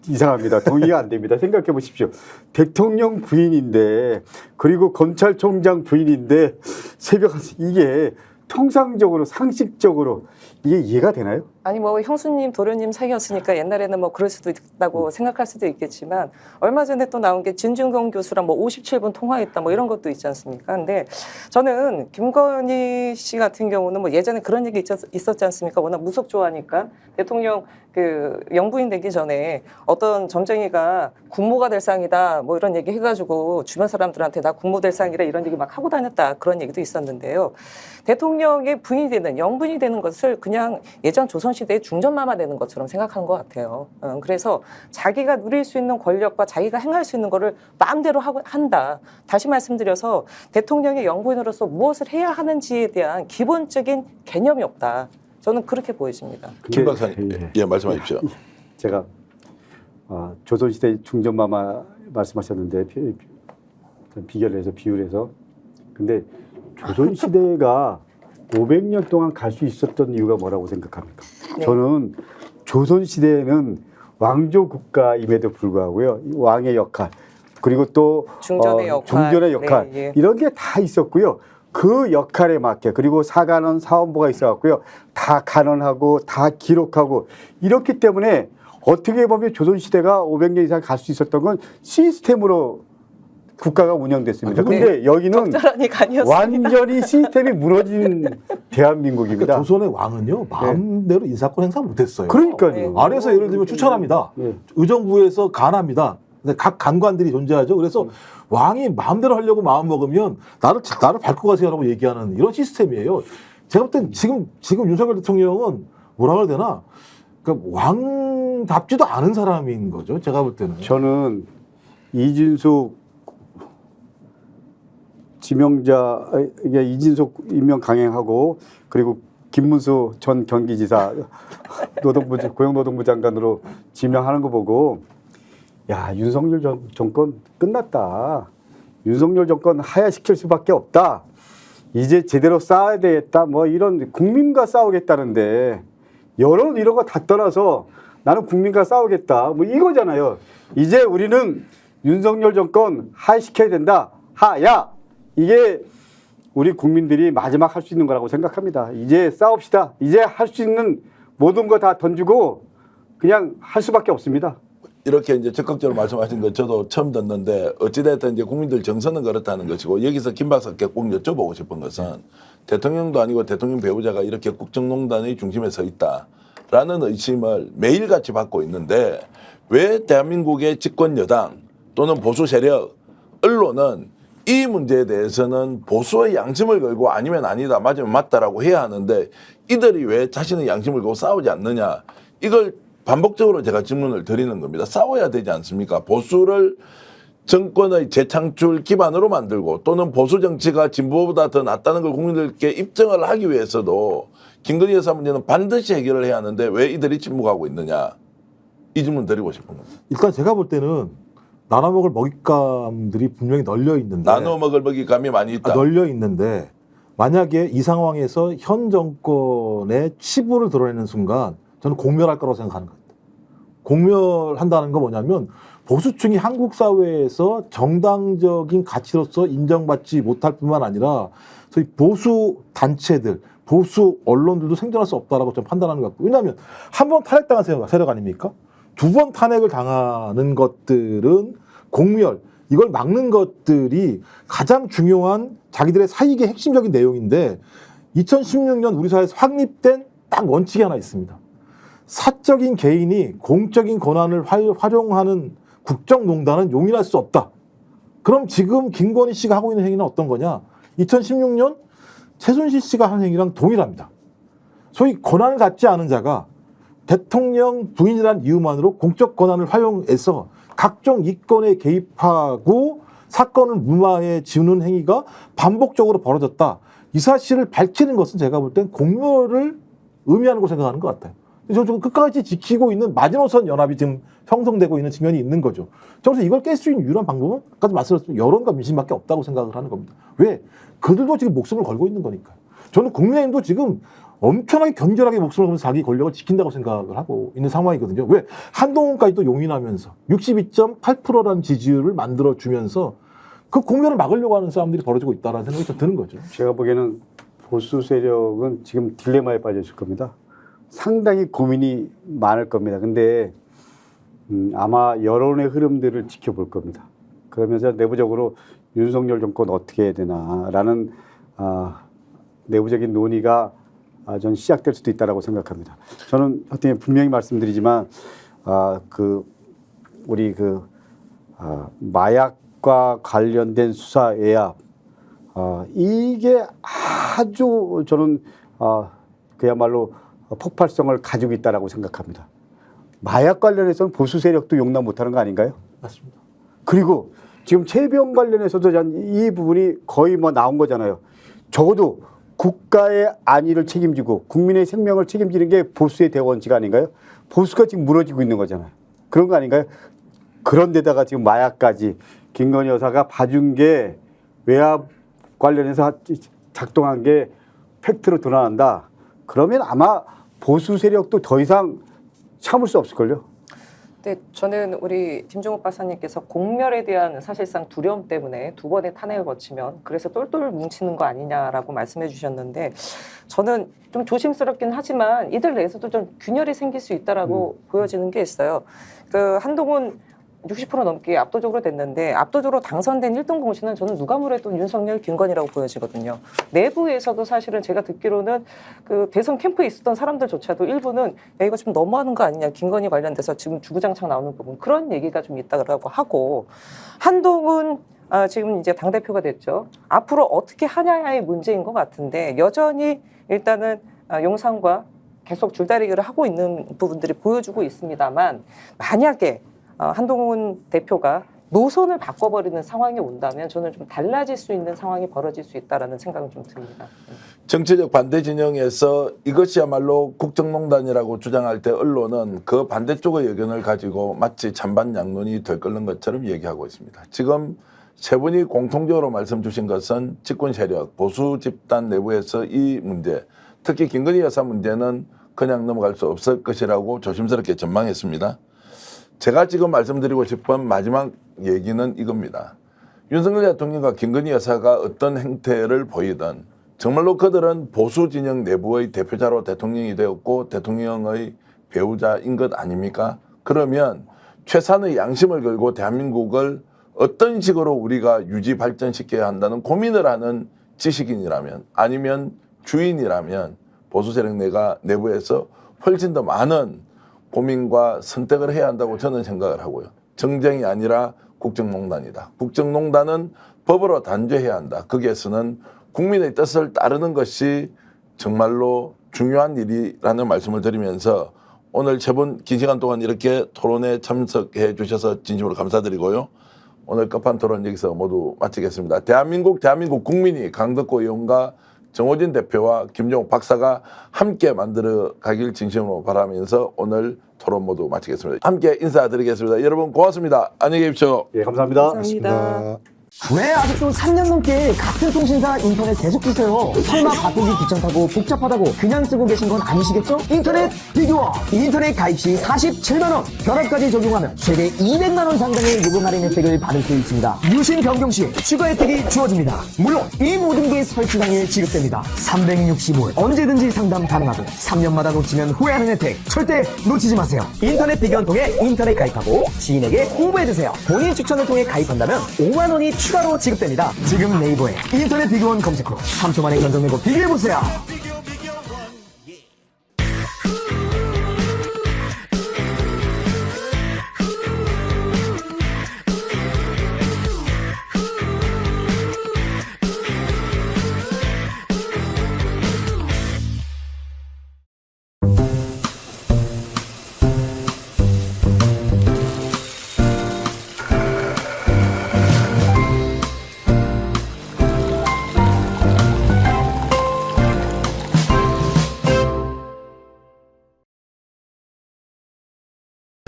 이상합니다. 동의가 안 됩니다. 생각해 보십시오. 대통령 부인인데 그리고 검찰총장 부인인데 새벽 이게 통상적으로 상식적으로 이게 이해가 되나요? 아니 뭐 형수님 도련님 사이였으니까 옛날에는 뭐 그럴 수도 있다고 생각할 수도 있겠지만 얼마 전에 또 나온 게 진중권 교수랑 뭐 57분 통화했다 뭐 이런 것도 있지 않습니까? 근데 저는 김건희 씨 같은 경우는 뭐 예전에 그런 얘기 있었지 않습니까? 워낙 무속 좋아하니까 대통령 그 영부인 되기 전에 어떤 점쟁이가 군모가 될 상이다 뭐 이런 얘기 해가지고 주변 사람들한테 나 군모 될 상이라 이런 얘기 막 하고 다녔다 그런 얘기도 있었는데요. 대통령의 부인이 되는 영부인이 되는 것을 그냥 예전 조선시대의 중전마마 되는 것처럼 생각하는 것 같아요. 그래서 자기가 누릴 수 있는 권력과 자기가 행할 수 있는 거를 마음대로 한다. 다시 말씀드려서 대통령의 영부인으로서 무엇을 해야 하는지에 대한 기본적인 개념이 없다. 저는 그렇게 보여집니다. 김 박사님, 예, 말씀하십시오. 제가 조선시대 중전마마 말씀하셨는데 비교를 해서 비유를 해서 근데 조선시대가 500년 동안 갈 수 있었던 이유가 뭐라고 생각합니까? 네. 저는 조선시대에는 왕조 국가임에도 불구하고요. 왕의 역할 그리고 또 중전의 역할, 중전의 역할 네, 예. 이런 게 다 있었고요. 그 역할에 맞게 그리고 사관원 사원부가 있어갖고요. 다 간언하고 다 기록하고 이렇기 때문에 어떻게 보면 조선시대가 500년 이상 갈 수 있었던 건 시스템으로 국가가 운영됐습니다. 근데 여기는 적절한 얘기 아니었습니다. 완전히 시스템이 무너진 대한민국입니다. 그러니까 조선의 왕은요 마음대로 인사권 행사 못했어요. 그러니까요. 네. 아래에서 예를 들면 추천합니다. 네. 의정부에서 간합니다. 근데 각 간관들이 존재하죠. 그래서 왕이 마음대로 하려고 마음 먹으면 나를 밟고 가세요라고 얘기하는 이런 시스템이에요. 제가 볼 땐 지금 윤석열 대통령은 뭐라 그래야 되나? 그러니까 왕답지도 않은 사람인 거죠. 제가 볼 때는. 저는 이진숙 이진숙 임명 강행하고 그리고 김문수 전 경기지사 고용노동부 장관으로 지명하는 거 보고 야 윤석열 정권 끝났다. 윤석열 정권 하야시킬 수밖에 없다. 이제 제대로 싸워야 되겠다. 뭐 이런 국민과 싸우겠다는데 여론 이런 거 다 떠나서 나는 국민과 싸우겠다. 뭐 이거잖아요. 이제 우리는 윤석열 정권 하야시켜야 된다. 하야. 이게 우리 국민들이 마지막 할 수 있는 거라고 생각합니다. 이제 싸웁시다. 이제 할 수 있는 모든 거 다 던지고 그냥 할 수밖에 없습니다. 이렇게 이제 적극적으로 말씀하신 거 저도 처음 듣는데 어찌됐든 이제 국민들 정서는 그렇다는 것이고 여기서 김 박사께 꼭 여쭤보고 싶은 것은 대통령도 아니고 대통령 배우자가 이렇게 국정농단의 중심에 서 있다라는 의심을 매일같이 받고 있는데 왜 대한민국의 집권 여당 또는 보수 세력, 언론은 이 문제에 대해서는 보수의 양심을 걸고 아니면 아니다, 맞으면 맞다라고 해야 하는데 이들이 왜 자신의 양심을 걸고 싸우지 않느냐 이걸 반복적으로 제가 질문을 드리는 겁니다. 싸워야 되지 않습니까? 보수를 정권의 재창출 기반으로 만들고 또는 보수 정치가 진보보다 더 낫다는 걸 국민들께 입증을 하기 위해서도 김건희 여사 문제는 반드시 해결을 해야 하는데 왜 이들이 침묵하고 있느냐 이 질문 드리고 싶은 겁니다. 일단 제가 볼 때는 나눠 먹을 먹잇감들이 분명히 널려 있는데 나눠 먹을 먹잇감이 많이 있다. 널려 있는데 만약에 이 상황에서 현 정권의 치부를 드러내는 순간 저는 공멸할 거라고 생각하는 겁니다. 공멸한다는 건 뭐냐면 보수층이 한국 사회에서 정당적인 가치로서 인정받지 못할 뿐만 아니라 소위 보수 단체들, 보수 언론들도 생존할 수 없다라고 좀 판단하는 것 같고 왜냐하면 한 번 탄핵당한 세력 아닙니까? 두 번 탄핵을 당하는 것들은 공멸, 이걸 막는 것들이 가장 중요한 자기들의 사익의 핵심적인 내용인데 2016년 우리 사회에서 확립된 딱 원칙이 하나 있습니다. 사적인 개인이 공적인 권한을 활용하는 국정농단은 용인할 수 없다. 그럼 지금 김건희 씨가 하고 있는 행위는 어떤 거냐? 2016년 최순실 씨가 한 행위랑 동일합니다. 소위 권한을 갖지 않은 자가 대통령 부인이라는 이유만으로 공적 권한을 활용해서 각종 이권에 개입하고 사건을 무마해 지우는 행위가 반복적으로 벌어졌다. 이 사실을 밝히는 것은 제가 볼 땐 공멸을 의미하는 걸 생각하는 것 같아요. 저 끝까지 지키고 있는 마지노선 연합이 지금 형성되고 있는 측면이 있는 거죠. 그래서 이걸 깰 수 있는 유일한 방법은 아까 말씀드렸지만 여론과 민심밖에 없다고 생각을 하는 겁니다. 왜? 그들도 지금 목숨을 걸고 있는 거니까요. 저는 국민의힘도 지금 엄청나게 견결하게 목숨을 걸면서 자기 권력을 지킨다고 생각을 하고 있는 상황이거든요. 왜? 한동훈까지도 용인하면서 62.8%라는 지지율을 만들어주면서 그 공면을 막으려고 하는 사람들이 벌어지고 있다는 생각이 좀 드는 거죠. 제가 보기에는 보수 세력은 지금 딜레마에 빠졌을 겁니다. 상당히 고민이 많을 겁니다. 근데 아마 여론의 흐름들을 지켜볼 겁니다. 그러면서 내부적으로 윤석열 정권 어떻게 해야 되나라는 내부적인 논의가 전 시작될 수도 있다라고 생각합니다. 저는 어떻게 분명히 말씀드리지만 우리 마약과 관련된 수사 외압 이게 아주 저는 그야말로 폭발성을 가지고 있다라고 생각합니다. 마약 관련해서는 보수 세력도 용납 못하는 거 아닌가요? 맞습니다. 그리고 지금 체병 관련해서도 이 부분이 거의 뭐 나온 거잖아요. 적어도 국가의 안위를 책임지고 국민의 생명을 책임지는 게 보수의 대원칙 아닌가요? 보수가 지금 무너지고 있는 거잖아요. 그런 거 아닌가요? 그런데다가 지금 마약까지 김건희 여사가 봐준 게 외압 관련해서 작동한 게 팩트로 드러난다. 그러면 아마 보수 세력도 더 이상 참을 수 없을걸요. 네, 저는 우리 김종욱 박사님께서 공멸에 대한 사실상 두려움 때문에 두 번의 탄핵을 거치면 그래서 똘똘 뭉치는 거 아니냐라고 말씀해 주셨는데 저는 좀 조심스럽긴 하지만 이들 내에서도 좀 균열이 생길 수 있다라고 보여지는 게 있어요. 한동훈 60% 넘게 압도적으로 됐는데 압도적으로 당선된 1등 공신은 저는 누가 뭐래도 윤석열, 김건희라고 보여지거든요. 내부에서도 사실은 제가 듣기로는 대선 캠프에 있었던 사람들조차도 일부는 야 이거 좀 너무하는 거 아니냐 김건희 관련돼서 지금 주구장창 나오는 부분 그런 얘기가 좀 있다고 하고 한동훈 지금 이제 당대표가 됐죠. 앞으로 어떻게 하냐의 문제인 것 같은데 여전히 일단은 용산과 계속 줄다리기를 하고 있는 부분들이 보여주고 있습니다만 만약에 한동훈 대표가 노선을 바꿔버리는 상황이 온다면 저는 좀 달라질 수 있는 상황이 벌어질 수 있다라는 생각은 좀 듭니다. 정치적 반대 진영에서 이것이야말로 국정농단이라고 주장할 때 언론은 그 반대쪽의 의견을 가지고 마치 찬반 양론이 들끓는 것처럼 얘기하고 있습니다. 지금 세 분이 공통적으로 말씀 주신 것은 집권 세력, 보수 집단 내부에서 이 문제, 특히 김건희 여사 문제는 그냥 넘어갈 수 없을 것이라고 조심스럽게 전망했습니다. 제가 지금 말씀드리고 싶은 마지막 얘기는 이겁니다. 윤석열 대통령과 김건희 여사가 어떤 행태를 보이든 정말로 그들은 보수 진영 내부의 대표자로 대통령이 되었고 대통령의 배우자인 것 아닙니까? 그러면 최소한의 양심을 걸고 대한민국을 어떤 식으로 우리가 유지 발전시켜야 한다는 고민을 하는 지식인이라면 아니면 주인이라면 보수 세력 내부에서 훨씬 더 많은 고민과 선택을 해야 한다고 저는 생각을 하고요. 정쟁이 아니라 국정농단이다. 국정농단은 법으로 단죄해야 한다. 거기에서는 국민의 뜻을 따르는 것이 정말로 중요한 일이라는 말씀을 드리면서 오늘 세 분 긴 시간 동안 이렇게 토론에 참석해 주셔서 진심으로 감사드리고요. 오늘 끝판 토론 여기서 모두 마치겠습니다. 대한민국 국민이 강덕호 의원과 정호진 대표와 김종욱 박사가 함께 만들어 가길 진심으로 바라면서 오늘 토론 모두 마치겠습니다. 함께 인사드리겠습니다. 여러분 고맙습니다. 안녕히 계십시오. 예, 감사합니다. 감사합니다. 왜 아직도 3년 넘게 같은 통신사 인터넷 계속 쓰세요? 설마 바꾸기 귀찮다고 복잡하다고 그냥 쓰고 계신 건 아니시겠죠? 인터넷 비교와 인터넷 가입 시 47만원 결합까지 적용하면 최대 200만원 상당의 요금 할인 혜택을 받을 수 있습니다. 유심 변경 시 추가 혜택이 주어집니다. 물론 이 모든 게 설치 당일 지급됩니다. 365일 언제든지 상담 가능하고 3년마다 놓치면 후회하는 혜택 절대 놓치지 마세요. 인터넷 비교원 통해 인터넷 가입하고 지인에게 홍보해주세요. 본인 추천을 통해 가입한다면 5만원이 추가로 지급됩니다. 지금 네이버에 인터넷 비교원 검색 후 3초 만에 견적 내고 비교해보세요.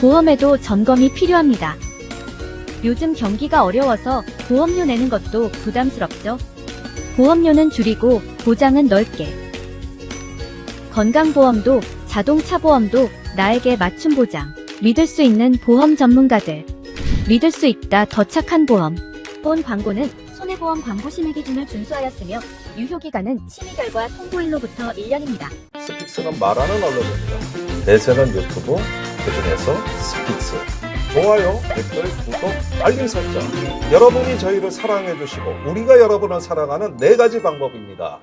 보험에도 점검이 필요합니다. 요즘 경기가 어려워서 보험료 내는 것도 부담스럽죠. 보험료는 줄이고 보장은 넓게. 건강보험도 자동차 보험도 나에게 맞춤 보장. 믿을 수 있는 보험 전문가들. 믿을 수 있다 더 착한 보험. 본 광고는 손해보험 광고 심의 기준을 준수하였으며 유효기간은 심의 결과 통보일로부터 1년입니다. 스픽스는 말하는 언론입니다. 대세는 유튜브, 그중에서 스픽스. 좋아요, 댓글, 구독, 알림 설정. 여러분이 저희를 사랑해 주시고 우리가 여러분을 사랑하는 4가지 방법입니다.